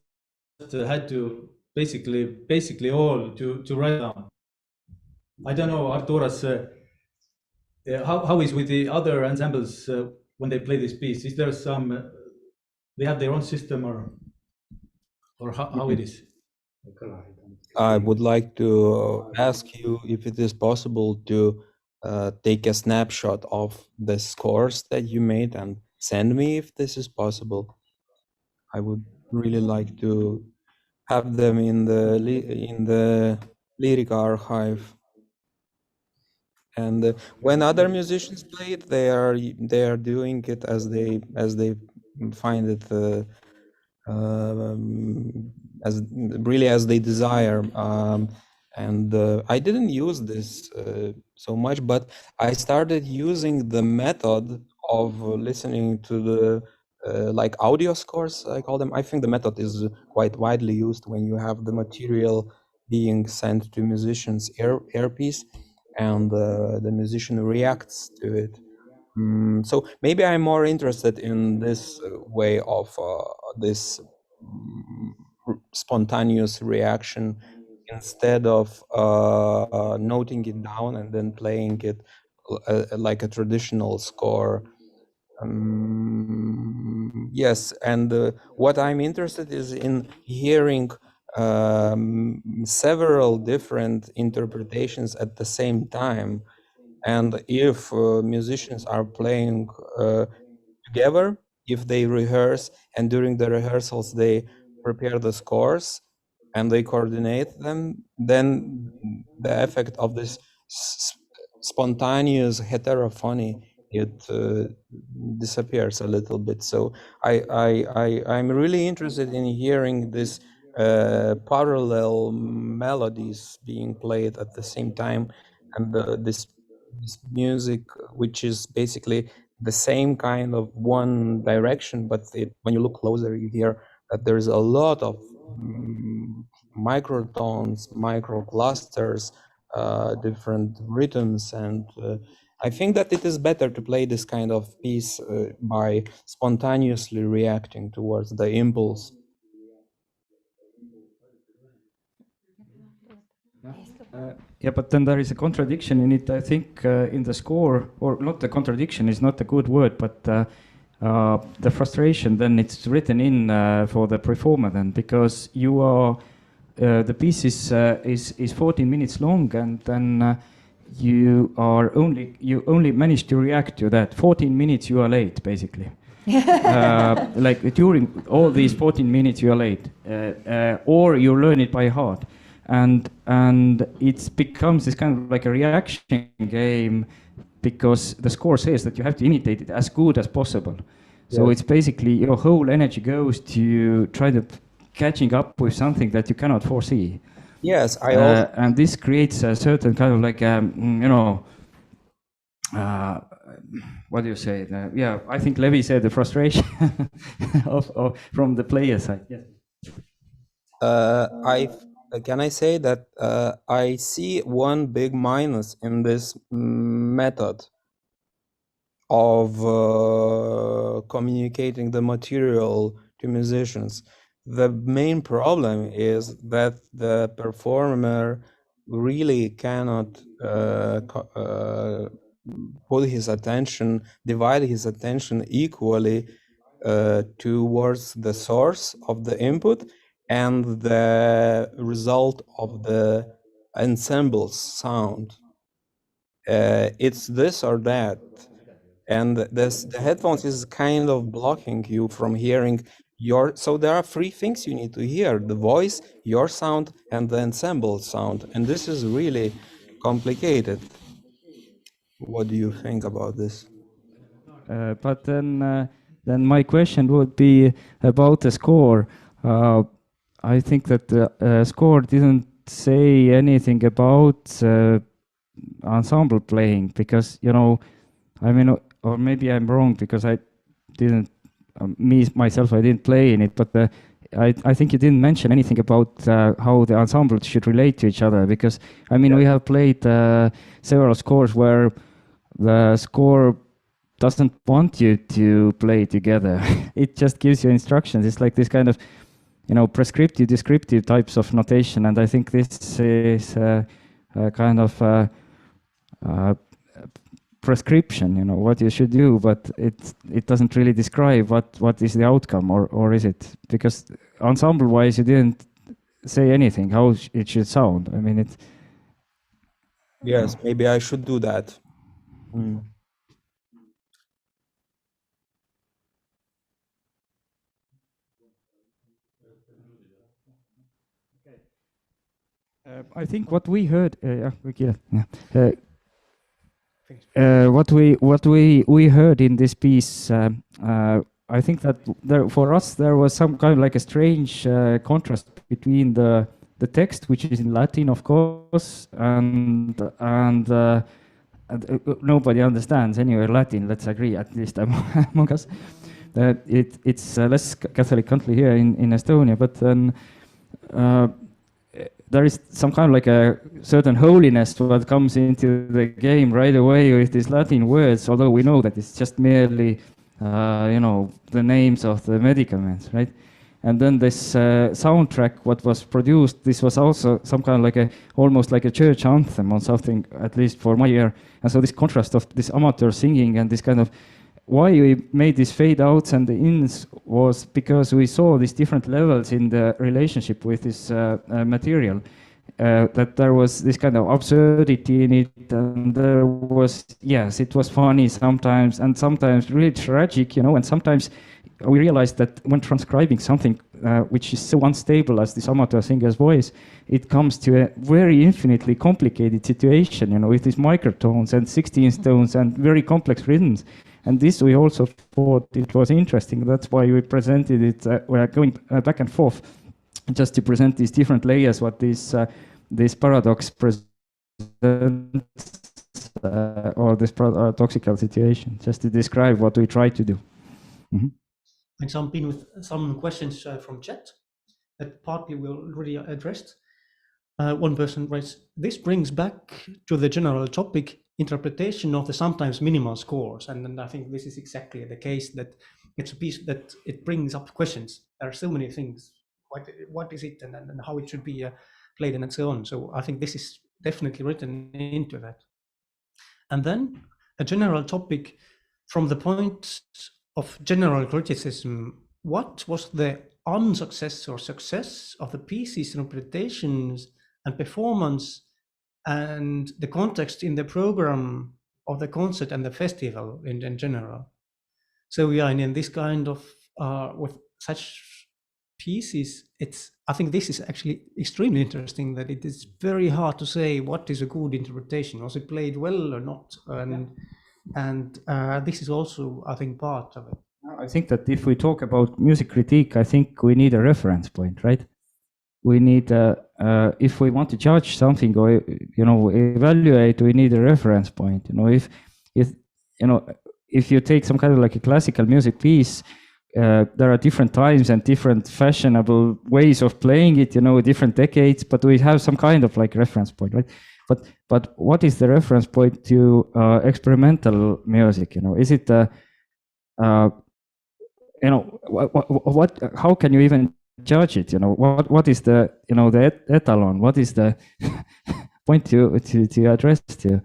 had to basically all to write down. I don't know, Arturas, how is with the other ensembles when they play this piece? Is there some, they have their own system or how it is? I would like to ask you if it is possible to take a snapshot of the scores that you made and send me if this is possible. I would really like to have them in the lyric archive. And when other musicians play it, they are doing it as they find it as really as they desire. And I didn't use this so much, but I started using the method of listening to the like audio scores, I call them. I think the method is quite widely used when you have the material being sent to musicians' earpiece, and the musician reacts to it. So maybe I'm more interested in this way of this spontaneous reaction instead of noting it down and then playing it like a traditional score. Yes, and what I'm interested is in hearing several different interpretations at the same time. And if musicians are playing together, if they rehearse and during the rehearsals they prepare the scores and they coordinate them, then the effect of this spontaneous heterophony, it disappears a little bit. So I'm really interested in hearing this parallel melodies being played at the same time, and this music, which is basically the same kind of one direction, but when you look closer, you hear that there's a lot of microtones, microclusters, different rhythms, and I think that it is better to play this kind of piece by spontaneously reacting towards the impulse. Yeah, but then there is a contradiction in it, I think, in the score, or not the contradiction is not a good word, but the frustration, then it's written in for the performer then, because you are, the piece is 14 minutes long, and then you only manage to react to that. 14 minutes you are late, basically. Like during all these 14 minutes you are late, or you learn it by heart. And it becomes this kind of like a reaction game, because the score says that you have to imitate it as good as possible. So it's basically your whole energy goes to try to catching up with something that you cannot foresee. Yes, and this creates a certain kind of like what do you say? Yeah, I think Levi said the frustration of from the player side. Yes. Can I say that I see one big minus in this method of communicating the material to musicians. The main problem is that the performer really cannot put his attention, divide his attention equally towards the source of the input and the result of the ensemble's sound. It's this or that. And the headphones is kind of blocking you from hearing so there are three things you need to hear: the voice, your sound, and the ensemble sound. And this is really complicated. What do you think about this? But then my question would be about the score. I think that the score didn't say anything about ensemble playing, because, you know, I mean, or maybe I'm wrong, because I didn't, myself, I didn't play in it, but I think you didn't mention anything about how the ensemble should relate to each other, because, I mean, we have played several scores where the score doesn't want you to play together. It just gives you instructions. It's like this kind of, you know, prescriptive, descriptive types of notation, and I think this is a kind of prescription, you know, what you should do, but it doesn't really describe what is the outcome, or is it? Because ensemble-wise, you didn't say anything how it should sound. I mean, it. Yes, maybe I should do that. I think what we heard, what we heard in this piece, I think that for us there was some kind of like a strange contrast between the text, which is in Latin, of course, and nobody understands anyway Latin. Let's agree, at least among us. It's a less Catholic country here in Estonia, but then. There is some kind of like a certain holiness that comes into the game right away with these Latin words, although we know that it's just merely, you know, the names of the medicaments, right? And then this soundtrack, what was produced, this was also some kind of like almost like a church anthem or something, at least for my ear. And so this contrast of this amateur singing and this kind of, why we made these fade outs and the ins was because we saw these different levels in the relationship with this material, that there was this kind of absurdity in it, and there was, yes, it was funny sometimes, and sometimes really tragic, you know, and sometimes we realized that when transcribing something which is so unstable as this amateur singer's voice, it comes to a very infinitely complicated situation, you know, with these microtones and 16th tones and very complex rhythms. And this we also thought it was interesting. That's why we presented it. We're going back and forth just to present these different layers, what this paradox presents or this paradoxical situation, just to describe what we try to do. And jump in with some questions from chat that partly we already addressed. One person writes, this brings back to the general topic, interpretation of the sometimes minimal scores. And I think this is exactly the case, that it's a piece that it brings up questions. There are so many things. What is it, and how it should be played, and so on. So I think this is definitely written into that. And then a general topic from the point of general criticism. What was the unsuccess or success of the pieces, interpretations, and performance, and the context in the program of the concert and the festival in general? So yeah, and in this kind of with such pieces, I think this is actually extremely interesting, that it is very hard to say what is a good interpretation. Was it played well or not? And this is also, I think, part of it. I think that if we talk about music critique, I think we need a reference point, right? We need, if we want to judge something or evaluate, we need a reference point. If you take some kind of like a classical music piece, there are different times and different fashionable ways of playing it, different decades, but we have some kind of like reference point, right? But what is the reference point to experimental music? Is it how can you even judge it? What is the the etalon? What is the point to address to?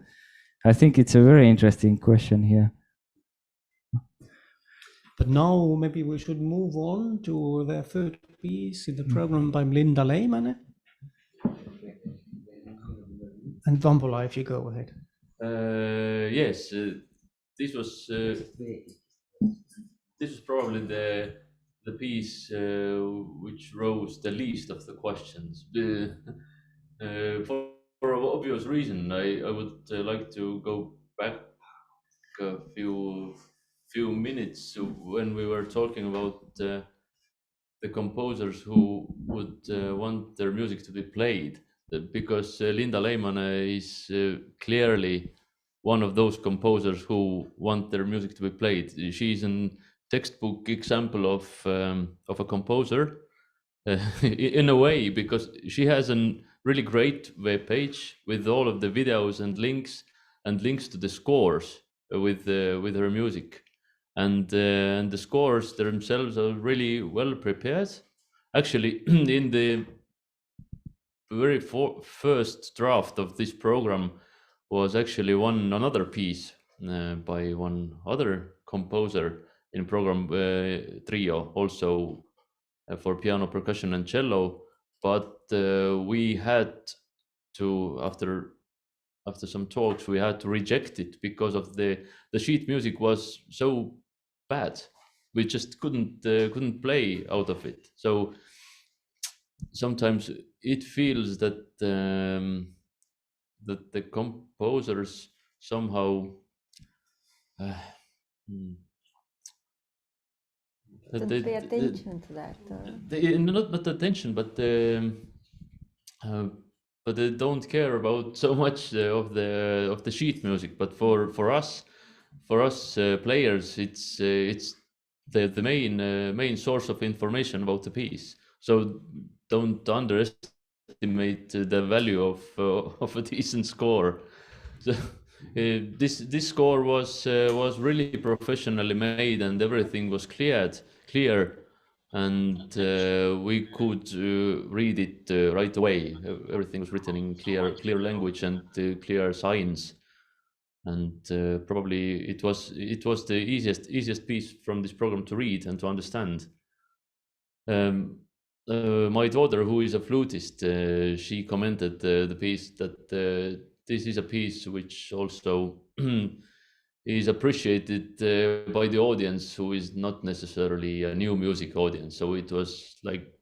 I think it's a very interesting question here. But now maybe we should move on to the third piece in the program by Linda Lehmann. And Vambola, if you go ahead. Yes, this was probably the piece which rose the least of the questions. For obvious reason, I would like to go back a few minutes when we were talking about the composers who would want their music to be played, because Linda Lehmann is clearly one of those composers who want their music to be played. She's a textbook example of a composer in a way, because she has a really great web page with all of the videos and links to the scores with her music, and the scores themselves are really well prepared. Actually, in the very first draft of this program was actually another piece by one other composer in program trio, also for piano, percussion, and cello. But we had to, after some talks, we had to reject it because of the sheet music was so bad. We just couldn't play out of it. So sometimes it feels that that the composers somehow don't pay attention to that. Not attention, but they don't care about so much of the sheet music. But for us players, it's the main source of information about the piece. So don't underestimate the value of a decent score. So this score was really professionally made, and everything was clear, and we could read it right away. Everything was written in clear language and clear signs, and probably it was the easiest piece from this program to read and to understand. My daughter, who is a flutist, she commented the piece that this is a piece which also is appreciated by the audience, who is not necessarily a new music audience. So it was like,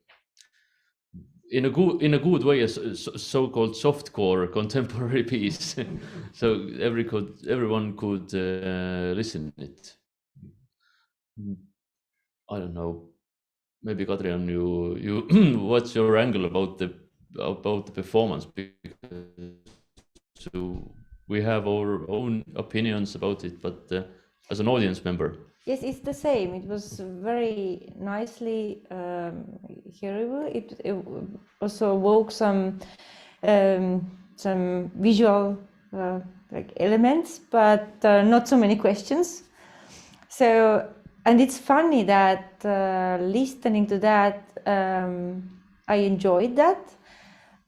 in a good way, a so-called softcore contemporary piece. So everyone could listen it. I don't know. Maybe Kadrian, you what's your angle about the performance? Because we have our own opinions about it, but as an audience member. Yes, it's the same. It was very nicely hearable. It also woke some visual like elements, but not so many questions. So, and it's funny that listening to that, I enjoyed that.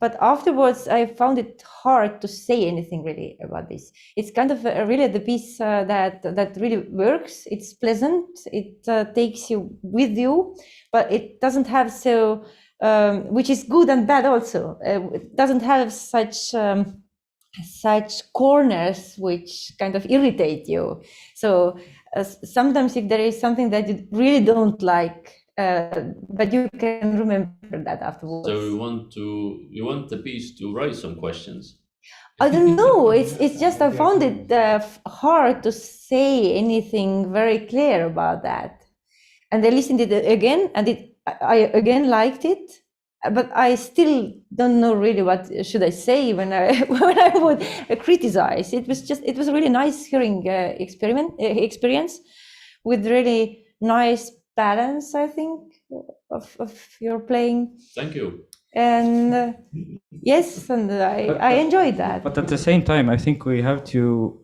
But afterwards, I found it hard to say anything really about this. It's kind of really the piece that really works. It's pleasant. It takes you with you, but it doesn't have so, which is good and bad also. It doesn't have such corners which kind of irritate you. So sometimes if there is something that you really don't like, but you can remember that afterwards. So you want the piece to raise some questions? I don't know. It's just I found it hard to say anything very clear about that. And I listened to it again, and I again liked it, but I still don't know really what should I say when I would criticize. It was a really nice hearing experience with really nice balance, I think, of your playing. Thank you. And yes, and I enjoyed that. But at the same time, I think we have to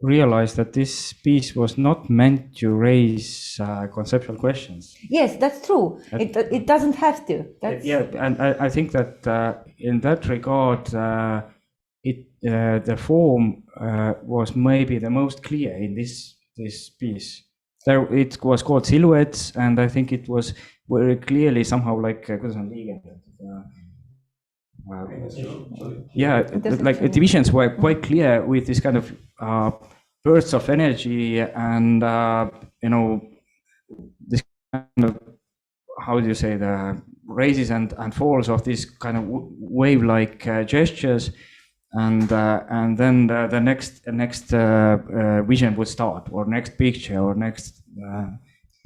realize that this piece was not meant to raise conceptual questions. Yes, that's true. It doesn't have to. Yeah, and I think that in that regard, the form was maybe the most clear in this piece. It was called Silhouettes, and I think it was very clearly somehow like like divisions were quite clear with this kind of bursts of energy and this kind of, how do you say, the raises and falls of these kind of wave-like gestures. And then the next vision would start, or next picture, or next.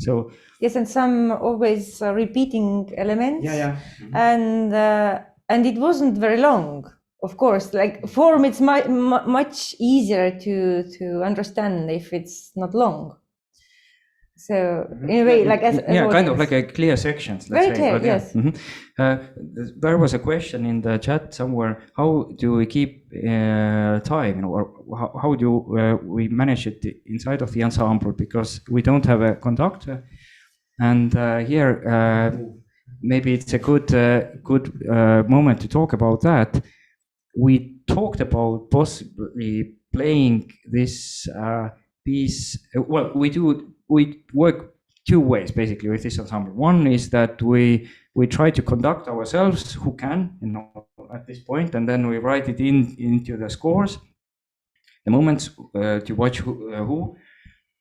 So yes, and some always repeating elements. Yeah. And it wasn't very long, of course. Like form, it's much easier to understand if it's not long. So in a way, like as kind of like a clear sections. Very clear, yes. There was a question in the chat somewhere. How do we keep time, or how do we manage it inside of the ensemble? Because we don't have a conductor, and here maybe it's a good moment to talk about that. We talked about possibly playing this piece. Well, we work two ways basically with this ensemble. One is that we try to conduct ourselves, who can, at this point, and then we write it into the scores, the moments to watch who.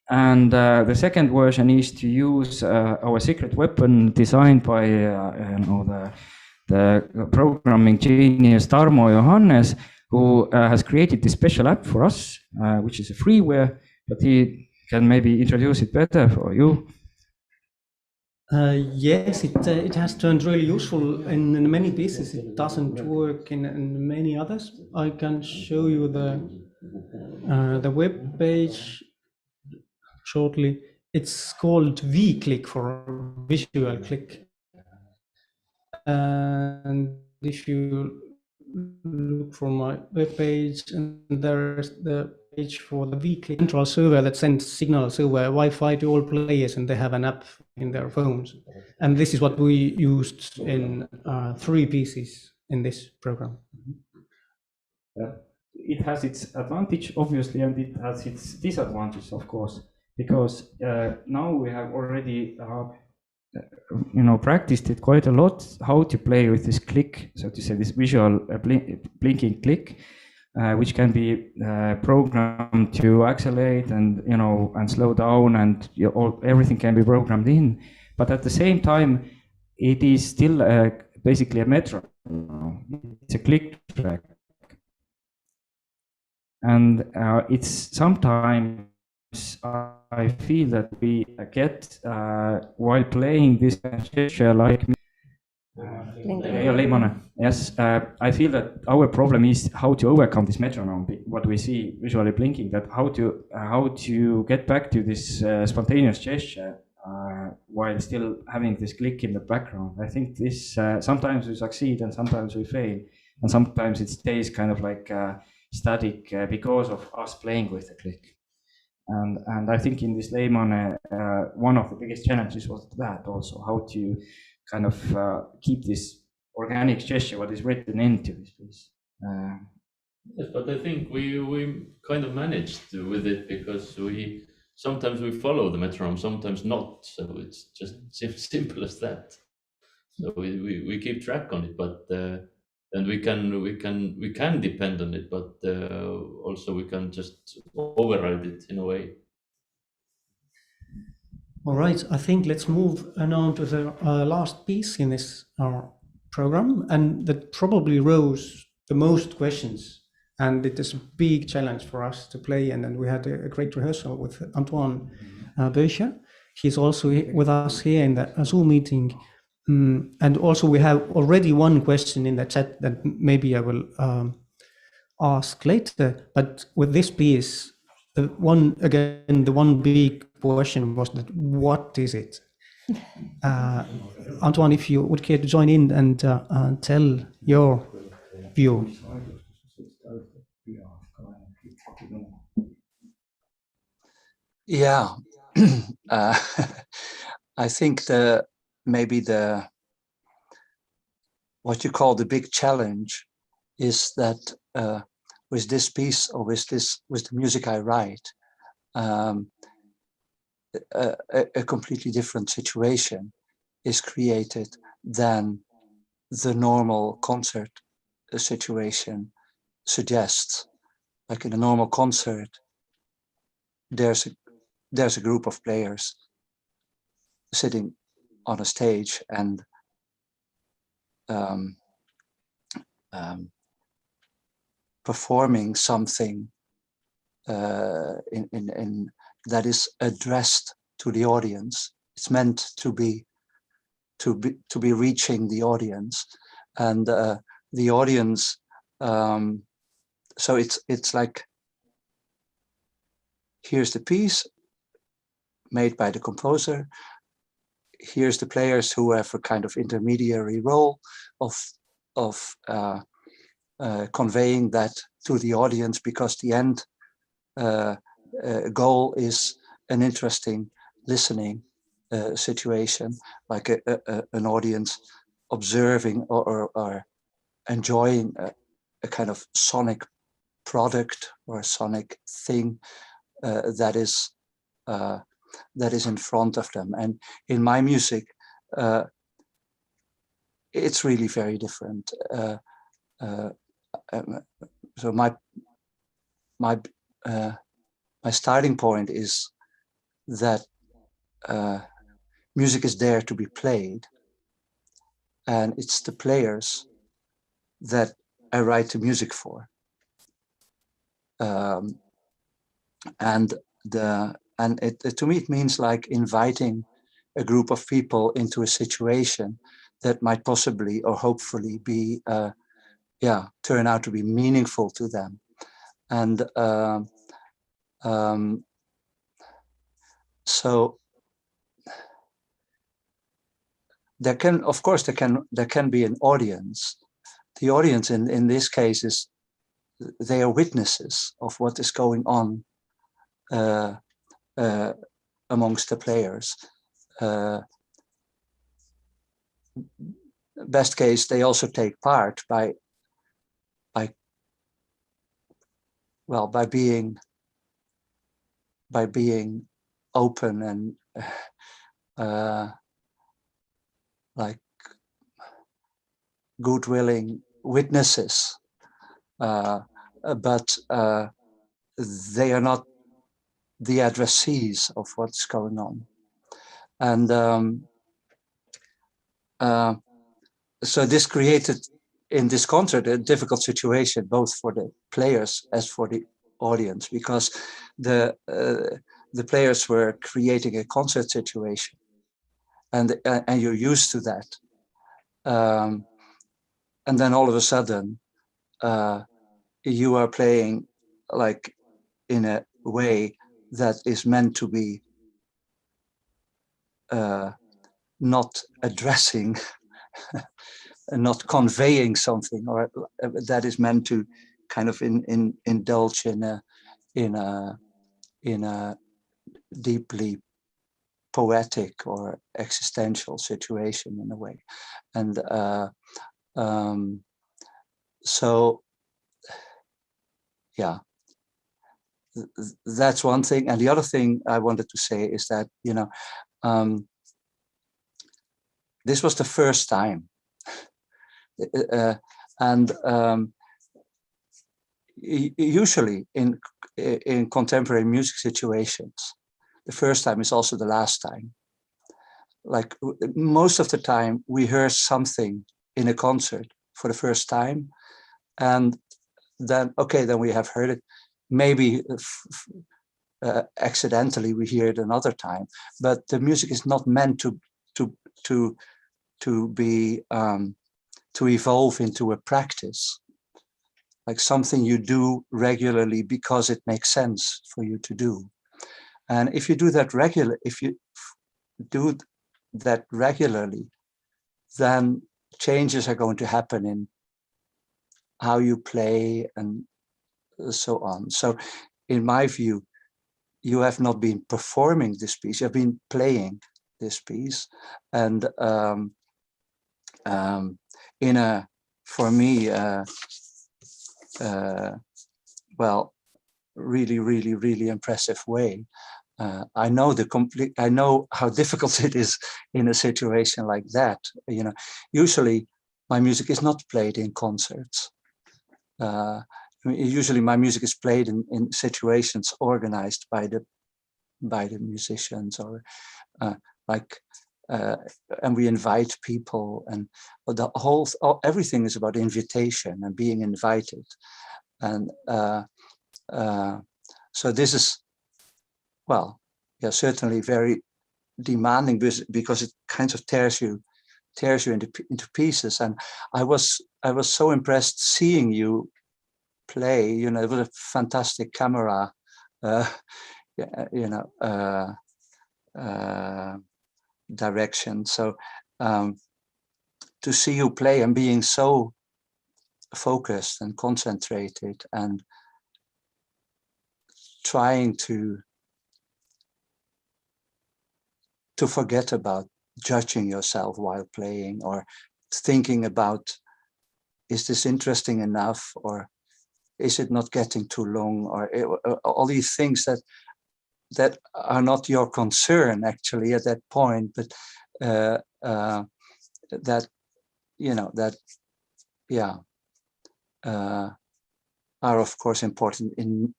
And the second version is to use our secret weapon designed by the programming genius Tarmo Johannes, who has created this special app for us, which is a freeware, but he can maybe introduce it better for you. Yes, it has turned really useful in many pieces. It doesn't work in many others. I can show you the web page shortly. It's called V-click, for visual click. And if you look for my web page, and there's the page for the V-click central server that sends signals over Wi-Fi to all players, and they have an app in their phones. And this is what we used in 3 pieces in this program. It has its advantage, obviously, and it has its disadvantage, of course, because now we have already practiced it quite a lot, how to play with this click, so to say, this visual blinking click, which can be programmed to accelerate and and slow down, and everything can be programmed in. But at the same time, it is still basically a metronome. It's a click track, and it's sometimes I feel that we get while playing this gesture like Yes, I feel that our problem is how to overcome this metronome, what we see visually blinking, that how to get back to this spontaneous gesture while still having this click in the background. I think this sometimes we succeed and sometimes we fail, and sometimes it stays kind of like static because of us playing with the click. And I think in this layman, one of the biggest challenges was that also how to kind of keep this organic gesture, what is written into this piece. Yes, but I think we kind of managed with it because sometimes we follow the metronome, sometimes not. So it's just simple as that. So we keep track on it, but and we can depend on it, but also we can just override it in a way. All right, I think let's move on to the last piece in this program, and that probably rose the most questions. And it is a big challenge for us to play. And then we had a great rehearsal with Antoine Böcher. He's also with us here in the Zoom meeting. And also we have already one question in the chat that maybe I will ask later. But with this piece, the one big question was that what is it? Antoine, if you would care to join in and tell your view. Yeah, I think maybe what you call the big challenge is that with this piece or with the music I write, a completely different situation is created than the normal concert situation suggests. Like in a normal concert, there's a group of players sitting on a stage and performing something in that is addressed to the audience. It's meant to be reaching the audience, and the audience. So it's like, here's the piece made by the composer. Here's the players who have a kind of intermediary role of conveying that to the audience, because the end goal is an interesting listening situation, like an audience observing or enjoying a kind of sonic product or a sonic thing that is in front of them. And in my music, it's really very different. So my starting point is that music is there to be played, and it's the players that I write the music for. And to me it means like inviting a group of people into a situation that might possibly or hopefully be turn out to be meaningful to them. And so there can be an audience. The audience in this case is, they are witnesses of what is going on amongst the players. Best case, they also take part by being open and like good-willing witnesses, but they are not the addressees of what's going on. And so this created in this concert a difficult situation, both for the players as for the audience, because the players were creating a concert situation, and you're used to that. and then all of a sudden you are playing like in a way that is meant to be not addressing not conveying something, or that is meant to kind of indulge in a deeply poetic or existential situation in a way. And so yeah, that's one thing. And the other thing I wanted to say is that, you know, this was the first time. And usually in contemporary music situations, the first time is also the last time. Like most of the time we hear something in a concert for the first time, and then, okay, then we have heard it. Maybe accidentally we hear it another time, but the music is not meant to be to evolve into a practice, like something you do regularly because it makes sense for you to do. And if you do that regularly, then changes are going to happen in how you play and so on. So in my view, you have not been performing this piece, you have been playing this piece. And in a, for me, well, really impressive way. I know I know how difficult it is in a situation like that. You know, usually my music is not played in concerts. Usually my music is played in situations organized by the musicians, or and we invite people, and the everything is about invitation and being invited. And so this is, well, yeah, certainly very demanding, because it kind of tears you into pieces. And I was so impressed seeing you play. You know, it was a fantastic camera, you know, direction. So to see you play and being so focused and concentrated and trying to forget about judging yourself while playing, or thinking about, is this interesting enough, or is it not getting too long, or all these things that are not your concern actually at that point, but that, you know, that, yeah, are of course important in,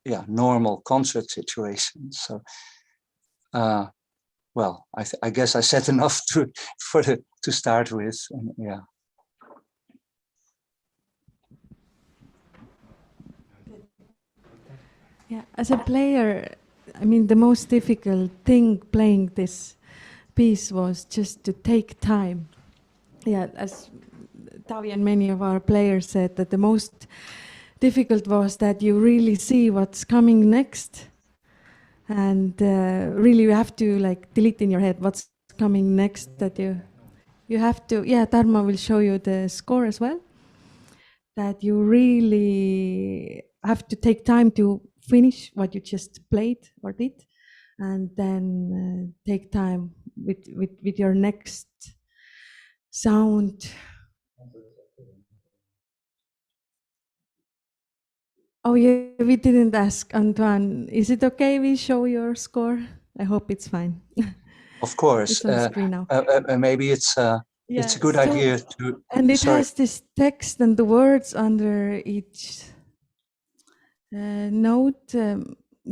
yeah, normal concert situations. So well, I guess I said enough to start with. And, yeah. Yeah, as a player, I mean, the most difficult thing playing this piece was just to take time. Yeah, as Tavi and many of our players said, that the most difficult was that you really see what's coming next. And really you have to like delete in your head what's coming next, that you have to, yeah, Tarmo will show you the score as well, that you really have to take time to finish what you just played or did, and then take time with your next sound. Oh yeah, we didn't ask Antoine. Is it okay we show your score? I hope it's fine. Of course. It's on the screen now. Maybe it's a good idea to. And it has this text and the words under each note.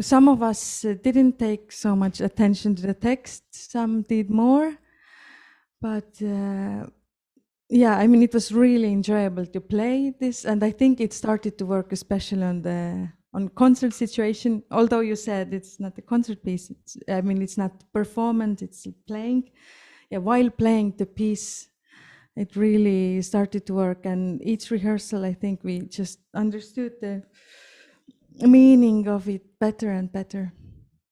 Some of us didn't take so much attention to the text. Some did more. But yeah, I mean, it was really enjoyable to play this, and I think it started to work especially on concert situation. Although you said it's not a concert piece, I mean, it's not performance, it's playing. Yeah, while playing the piece, it really started to work. And each rehearsal, I think we just understood the meaning of it better and better.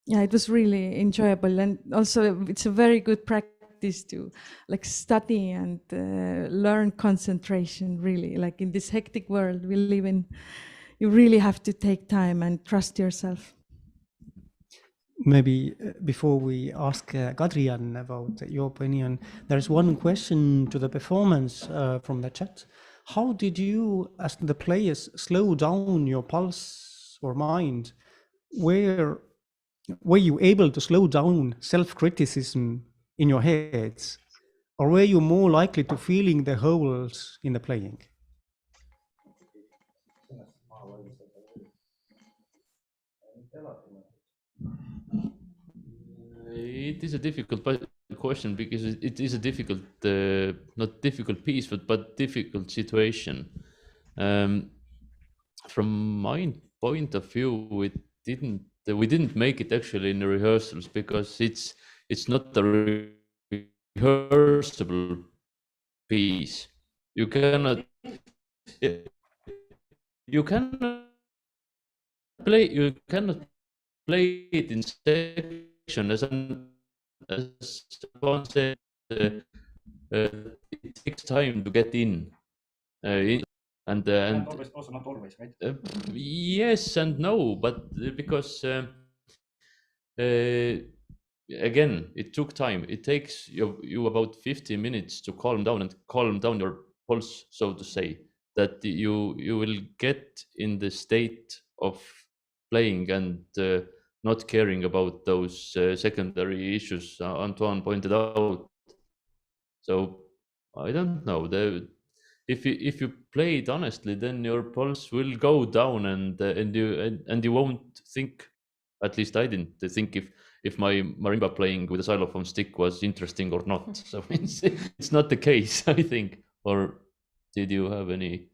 Yeah, it was really enjoyable, and also it's a very good practice to like study and learn concentration. Really, like in this hectic world we live in, you really have to take time and trust yourself. Maybe before we ask Kadrian about your opinion, there's one question to the performance from the chat. How did you, as the players, slow down your pulse or mind? Were you able to slow down self-criticism in your heads? Or were you more likely to feeling the holes in the playing? It is a difficult question because it is a difficult, not difficult piece, but difficult situation. From my point of view, we didn't make it actually in the rehearsals because it's not a rehearsable piece. You cannot play it in section as one said. It takes time to get in, and also not always, right? Yes and no, but because again, it took time. It takes you about 50 minutes to calm down your pulse, so to say, that you will get in the state of playing and not caring about those secondary issues Antoine pointed out. So I don't know. If you play it honestly, then your pulse will go down, and you won't think. At least I didn't think if my marimba playing with a xylophone stick was interesting or not. So it's not the case, I think. Or did you have any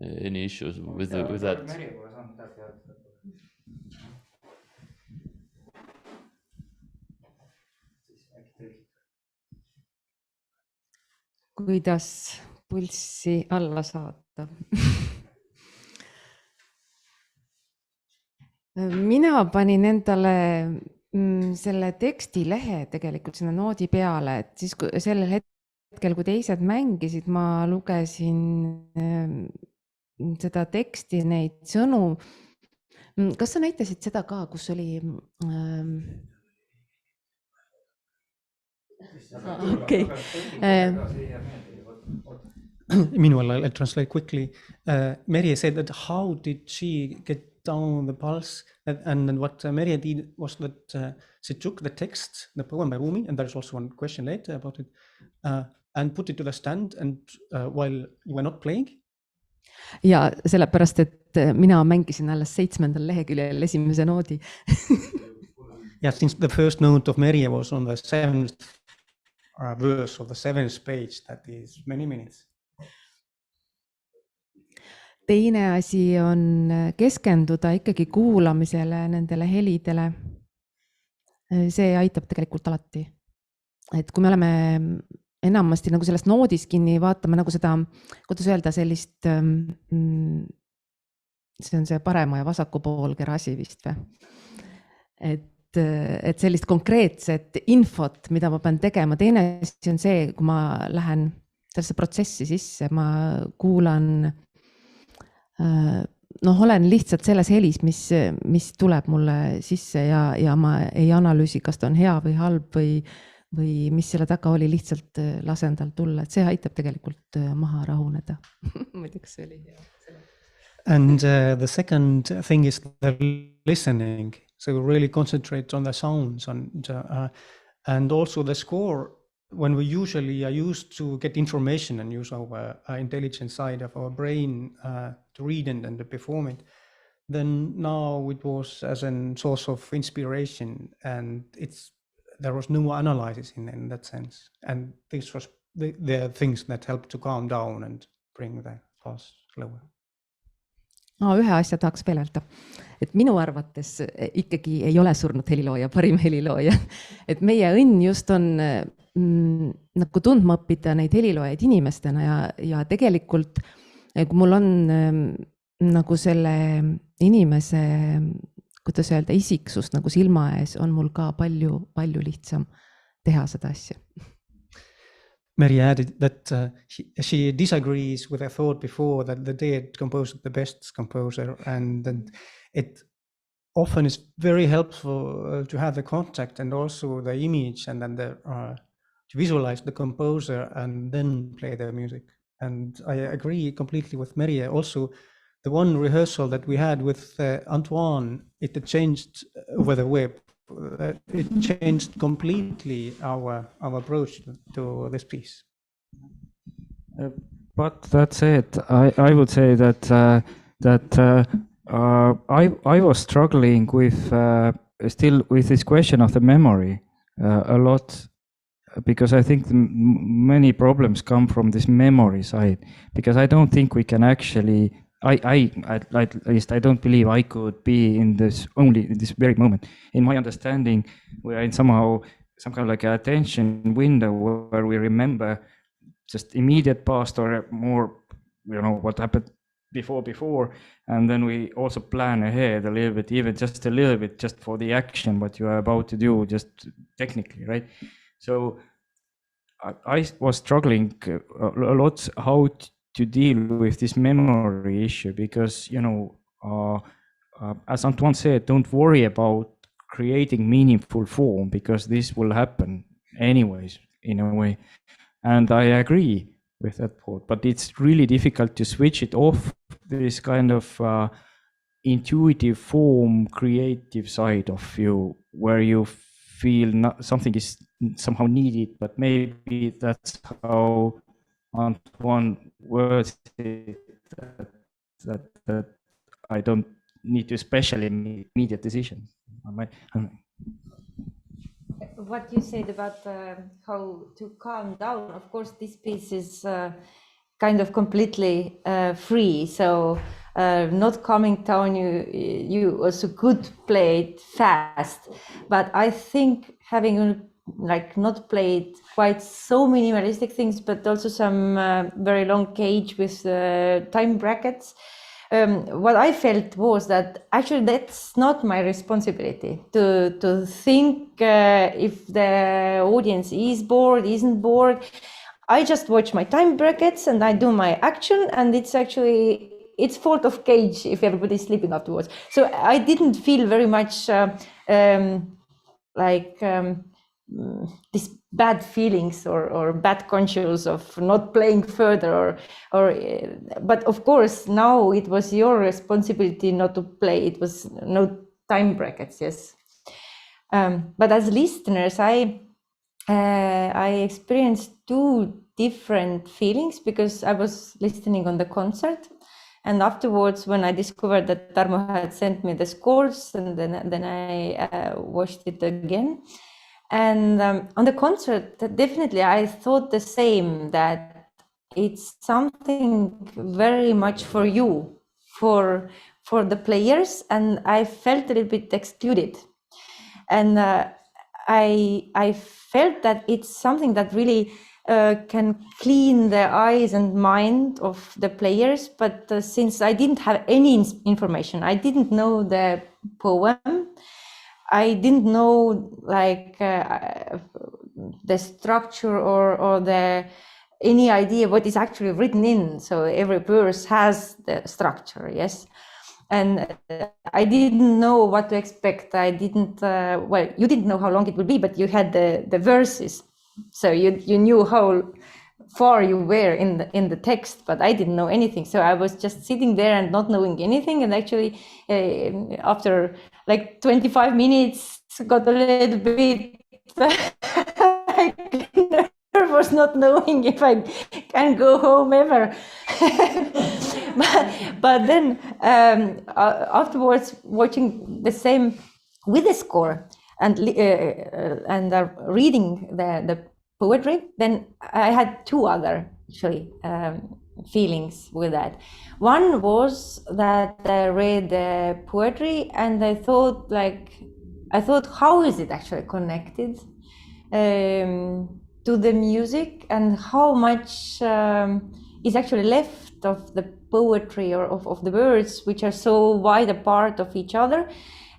issues with that? Kuidas pulssi alla saata? Mina panin endale selle tekstilehe tegelikult sinna noodi peale, et siis sellel hetkel, kui teised mängisid, ma lugesin seda teksti, neid sõnu. Kas sa näitasid seda ka, kus oli... Okay. Meanwhile, I'll translate quickly. Merje said that how did she get down the pulse, and what Merje did was that she took the text, the poem by Rumi, and there's also one question later about it, and put it to the stand, and while you were not playing. Ja sellepärast, et mina mängisin alles 7. leheküljel esimese noodi. Yeah, since the first note of Merje was on the 7th verse of the 7th page, that is many minutes. Teine asi on keskenduda ikkagi kuulamisele, nendele helidele. See aitab tegelikult alati. Et kui me oleme enamasti nagu sellest noodis kinni, vaatame nagu seda, kuidas öelda, sellist, see on see parema ja vasaku poolkera asi vist või? Et sellist konkreetset infot, mida ma pean tegema. Teine asi on see, kui ma lähen sellesse protsessi sisse, ma kuulan, olen lihtsalt selles helis, mis tuleb mulle sisse ja ma ei analüüsi, kas ta on hea või halb või mis selle taga oli, lihtsalt lasen tal tulla. Et see aitab tegelikult maha rahuneda. Muiduks see oli hea. And the second thing is the listening. So really concentrate on the sounds and also the score. When we usually are used to get information and use our intelligent side of our brain to read and to perform it, then now it was as a source of inspiration, and there was no analysis in that sense. And this was the things that helped to calm down and bring the pulse slower. Ühe asja tahaks veel öelda, et minu arvates ikkagi ei ole surnud helilooja, parim helilooja. Et meie õnn just on nagu tundma õppida neid heliloojaid inimestena ja tegelikult kui mul on nagu selle inimese, kuidas öelda, isiksust nagu silma ees, on mul ka palju lihtsam teha seda asja. Mary added that she disagrees with the thought before that the dead composer is the best composer, and it often is very helpful to have the contact and also the image, and then to visualize the composer and then play the music. And I agree completely with Mary. Also, the one rehearsal that we had with Antoine, it changed over the web. It changed completely our approach to this piece. But that said, I would say that I was struggling with still with this question of the memory a lot, because I think many problems come from this memory side, because I don't think we can actually. At least I don't believe I could be in this only in this very moment. In my understanding, we are in somehow some kind of like attention window where we remember just immediate past or more, what happened before, and then we also plan ahead a little bit, even just a little bit, just for the action what you are about to do, just technically, right? So I was struggling a lot how to deal with this memory issue, because as Antoine said, don't worry about creating meaningful form, because this will happen anyways in a way, and I agree with that thought. But it's really difficult to switch it off, this kind of intuitive form, creative side of you, where you feel something is somehow needed, but maybe that's how Antoine words it, that I don't need to especially make immediate decisions. What you said about how to calm down, of course, this piece is kind of completely free. So not calming down, you also could play it fast. But I think having not played quite so minimalistic things, but also some very long cage with time brackets. What I felt was that actually that's not my responsibility to think if the audience is bored, isn't bored. I just watch my time brackets and I do my action, and it's fault of cage if everybody's sleeping afterwards. So I didn't feel very much these bad feelings or bad conscience of not playing further but of course now it was your responsibility not to play. It was no time brackets, yes. But as listeners, I experienced two different feelings, because I was listening on the concert, and afterwards when I discovered that Tarmo had sent me the scores, and then I watched it again. And on the concert, definitely I thought the same, that it's something very much for you, for the players, and I felt a little bit excluded. And I felt that it's something that really can clean the eyes and mind of the players. But since I didn't have any information, I didn't know the poem, I didn't know the structure or any idea what is actually written in. So every verse has the structure, yes. And I didn't know what to expect. I didn't, you didn't know how long it would be, but you had the verses. So you knew how far you were in the text, but I didn't know anything. So I was just sitting there and not knowing anything. And actually, after 25 minutes, got a little bit nervous, not knowing if I can go home ever. but then afterwards, watching the same with the score and reading the poetry, then I had two other actually feelings with that. One was that I read the poetry and I thought how is it actually connected? to the music and how much is actually left of the poetry or of the words, which are so wide apart of each other,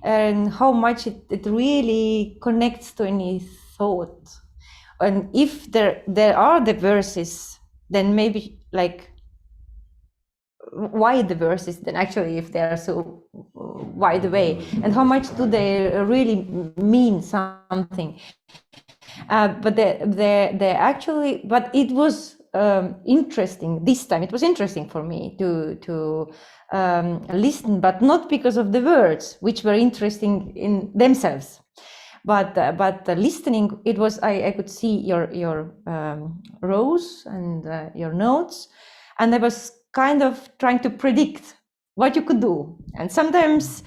and how much it really connects to any thought. And if there are the verses, then maybe like, why the verses then actually, if they are so wide away, and how much do they really mean something? But they actually, but it was interesting this time. It was interesting for me to listen, but not because of the words, which were interesting in themselves, but listening. It was, I could see your rows and your notes, and I was kind of trying to predict what you could do, and sometimes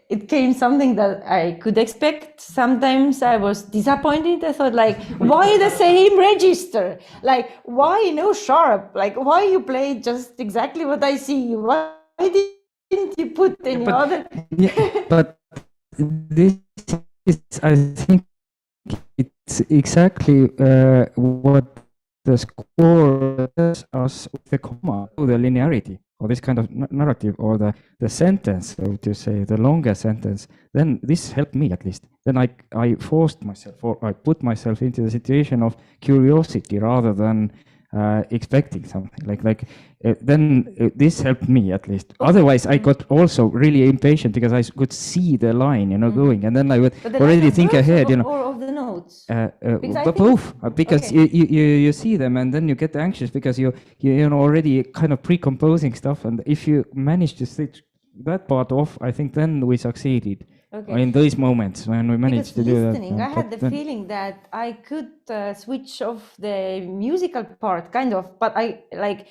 it came something that I could expect. Sometimes I was disappointed. I thought, like, why the same register? Like, why no sharp? Like, why you play just exactly what I see? Why didn't you put any other? Yeah, but this is, I think, it's exactly what the score does us with the comma, the linearity, or this kind of narrative, or the sentence, so to say, the longer sentence. Then this helped me, at least. Then I forced myself, or I put myself into the situation of curiosity rather than expecting something. Then this helped me, at least. Otherwise, I got also really impatient because I could see the line, going, and then I would already think ahead, Or of the notes. Both, because you see them, and then you get anxious because you already kind of pre-composing stuff, and if you manage to switch that part off, I think then we succeeded. In those moments when we managed to do that. I had the feeling that I could switch off the musical part, kind of, but I like,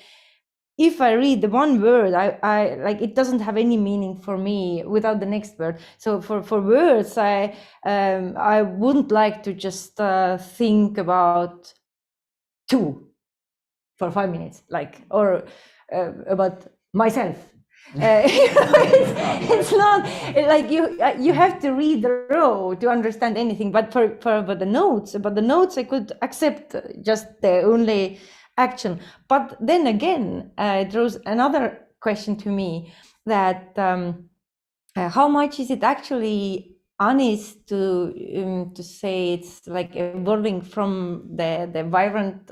if I read the one word, I like, it doesn't have any meaning for me without the next word. So for words, I wouldn't like to just think about two for 5 minutes, like, or about myself. It's not like you have to read the row to understand anything. But for the notes, I could accept just the only action. But then again, it draws another question to me, that how much is it actually honest to say it's like evolving from the vibrant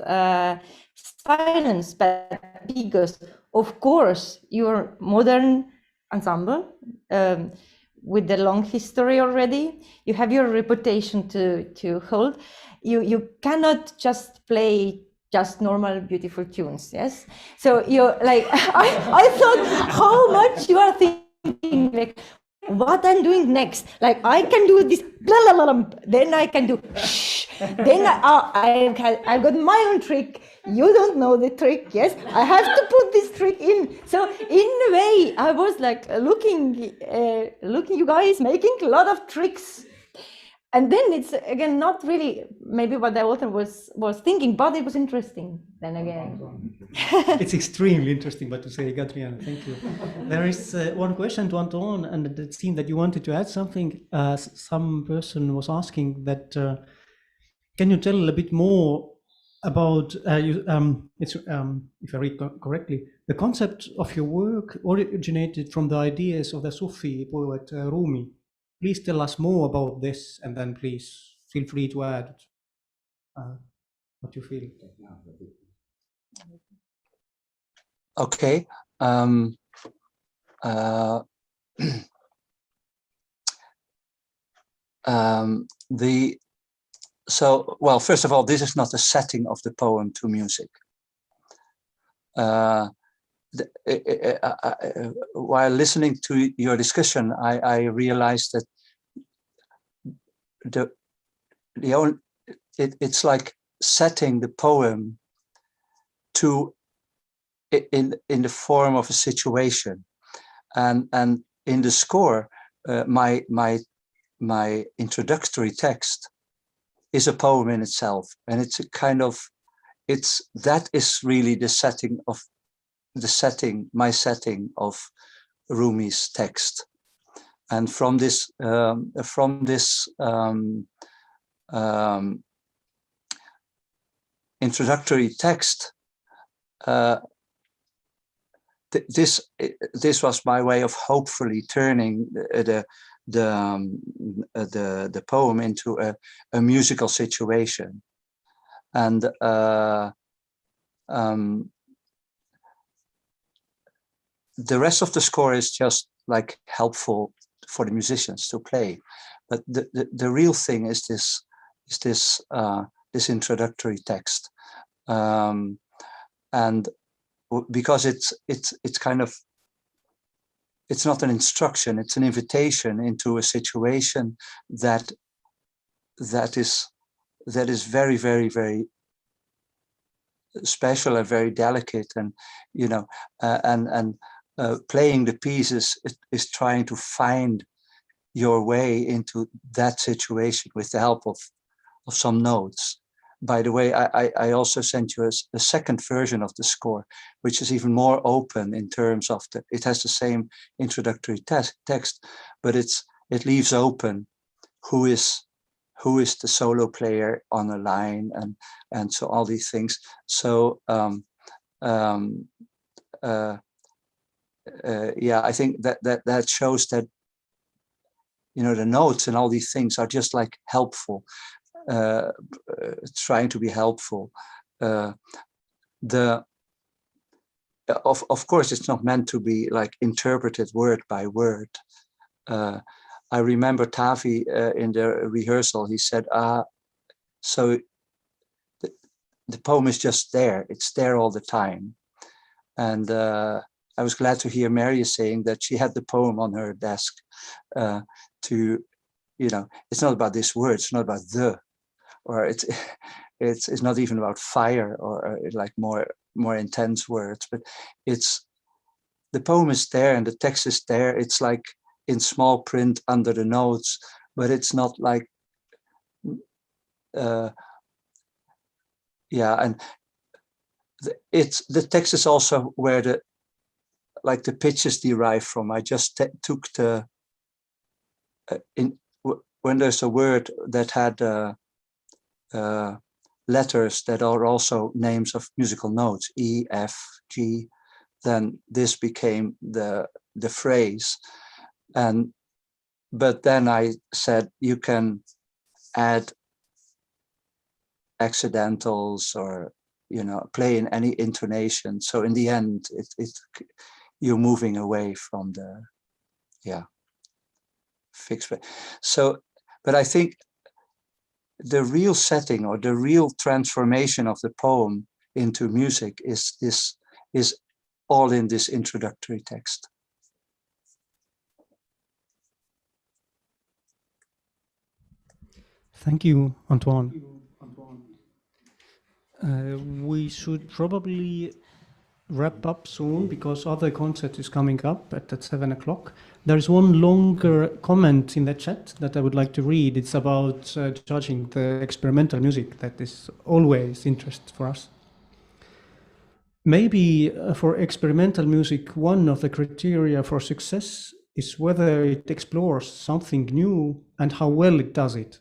silence, but because of course your modern ensemble with the long history already, you have your reputation to hold. You cannot just play just normal beautiful tunes, yes? So you're like, I thought how much you are thinking, like, what I'm doing next, like I can do this, blah, blah, blah, then I can do shh, then I've got my own trick. You don't know the trick, yes? I have to put this trick in. So in a way, I was like looking you guys making a lot of tricks. And then it's again not really maybe what the author was thinking, but it was interesting then again. It's extremely interesting, but to say, Gabriela, thank you. There is one question to Anton, and it seemed that you wanted to add something. Some person was asking that, can you tell a bit more about, if I read correctly, the concept of your work originated from the ideas of the Sufi poet Rumi. Please tell us more about this, and then please feel free to add what you feel. Okay. Well, first of all, this is not a setting of the poem to music. While listening to your discussion, I realized that it's like setting the poem to in the form of a situation, and in the score, my introductory text is a poem in itself, and it's a kind of that is really my setting of Rumi's text. And from this introductory text, this was my way of hopefully turning the poem into a musical situation, and the rest of the score is just like helpful for the musicians to play, but the real thing is this introductory text, and because it's kind of, it's not an instruction, it's an invitation into a situation that is very, very, very special and very delicate, and you know, playing the pieces is trying to find your way into that situation with the help of some notes. By the way, I also sent you a second version of the score, which is even more open in terms of it has the same introductory text, but it leaves open who is the solo player on a line, and so all these things. So yeah, I think that shows that, you know, the notes and all these things are just like helpful, trying to be helpful. Of course, it's not meant to be like interpreted word by word. I remember Tavi in the rehearsal, he said, so the poem is just there. It's there all the time. And I was glad to hear Maria saying that she had the poem on her desk to, you know, it's not about this word, it's not about or it's not even about fire or like more intense words, but the poem is there and the text is there. It's like in small print under the notes, but it's not like, yeah, and the text is also where the pitch is derived from. I just took when there's a word that had letters that are also names of musical notes, E, F, G, then this became the phrase. But then I said you can add accidentals or, you know, play in any intonation. So in the end, you're moving away from the fixed. So, but I think the real setting or the real transformation of the poem into music is all in this introductory text. Thank you, Antoine. We should probably wrap up soon because other concert is coming up at 7 o'clock. There's one longer comment in the chat that I would like to read. It's about judging the experimental music that is always interest for us. Maybe for experimental music, one of the criteria for success is whether it explores something new and how well it does it.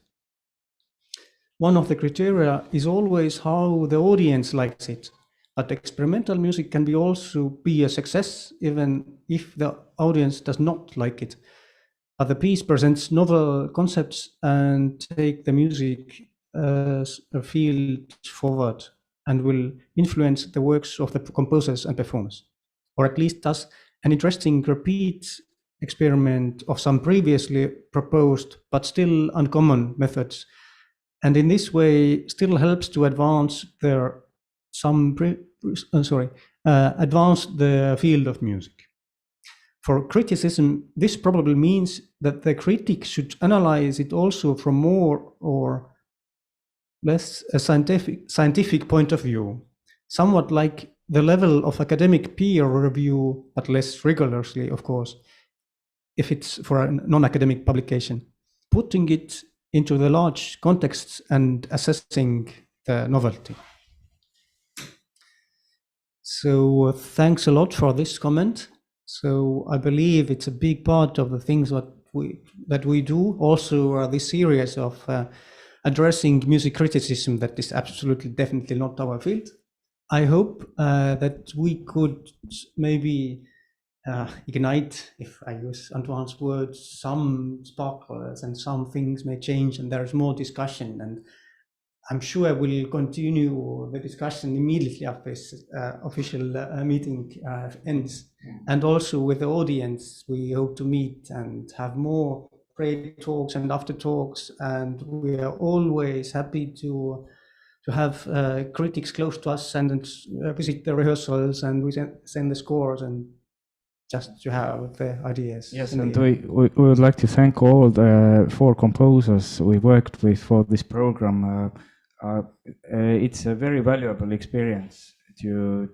One of the criteria is always how the audience likes it. But experimental music can also be a success even if the audience does not like it. But the piece presents novel concepts and take the music as a field forward and will influence the works of the composers and performers, or at least does an interesting repeat experiment of some previously proposed but still uncommon methods, and in this way still helps to advance advance the field of music. For criticism, this probably means that the critic should analyze it also from more or less a scientific point of view, somewhat like the level of academic peer review, but less rigorously, of course, if it's for a non-academic publication, putting it into the large contexts and assessing the novelty. So thanks a lot for this comment. So I believe it's a big part of the things that we do. Also, this series of addressing music criticism that is absolutely definitely not our field. I hope that we could maybe ignite, if I use Antoine's words, some sparklers, and some things may change and there is more discussion. And I'm sure we'll continue the discussion immediately after this official meeting ends. And also with the audience, we hope to meet and have more pre-talks and after talks. And we are always happy to have critics close to us and visit the rehearsals, and we send the scores and just to have the ideas. Yes, and we would like to thank all the 4 composers we worked with for this program. It's a very valuable experience to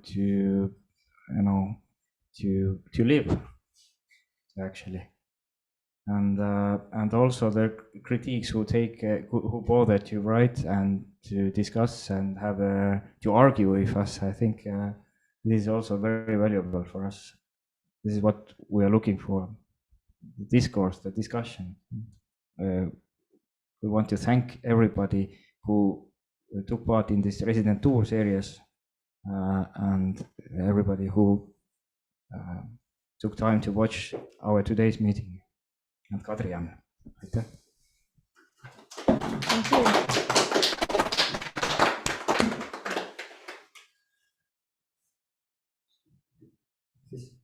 live, actually, and also the critiques who bother to write and to discuss and have to argue with us. I think this is also very valuable for us. This is what we are looking for: the discourse, the discussion. We want to thank everybody who took part in this Residentuu series and everybody who took time to watch our today's meeting. And Kadri jääme. Aitäh. Thank you.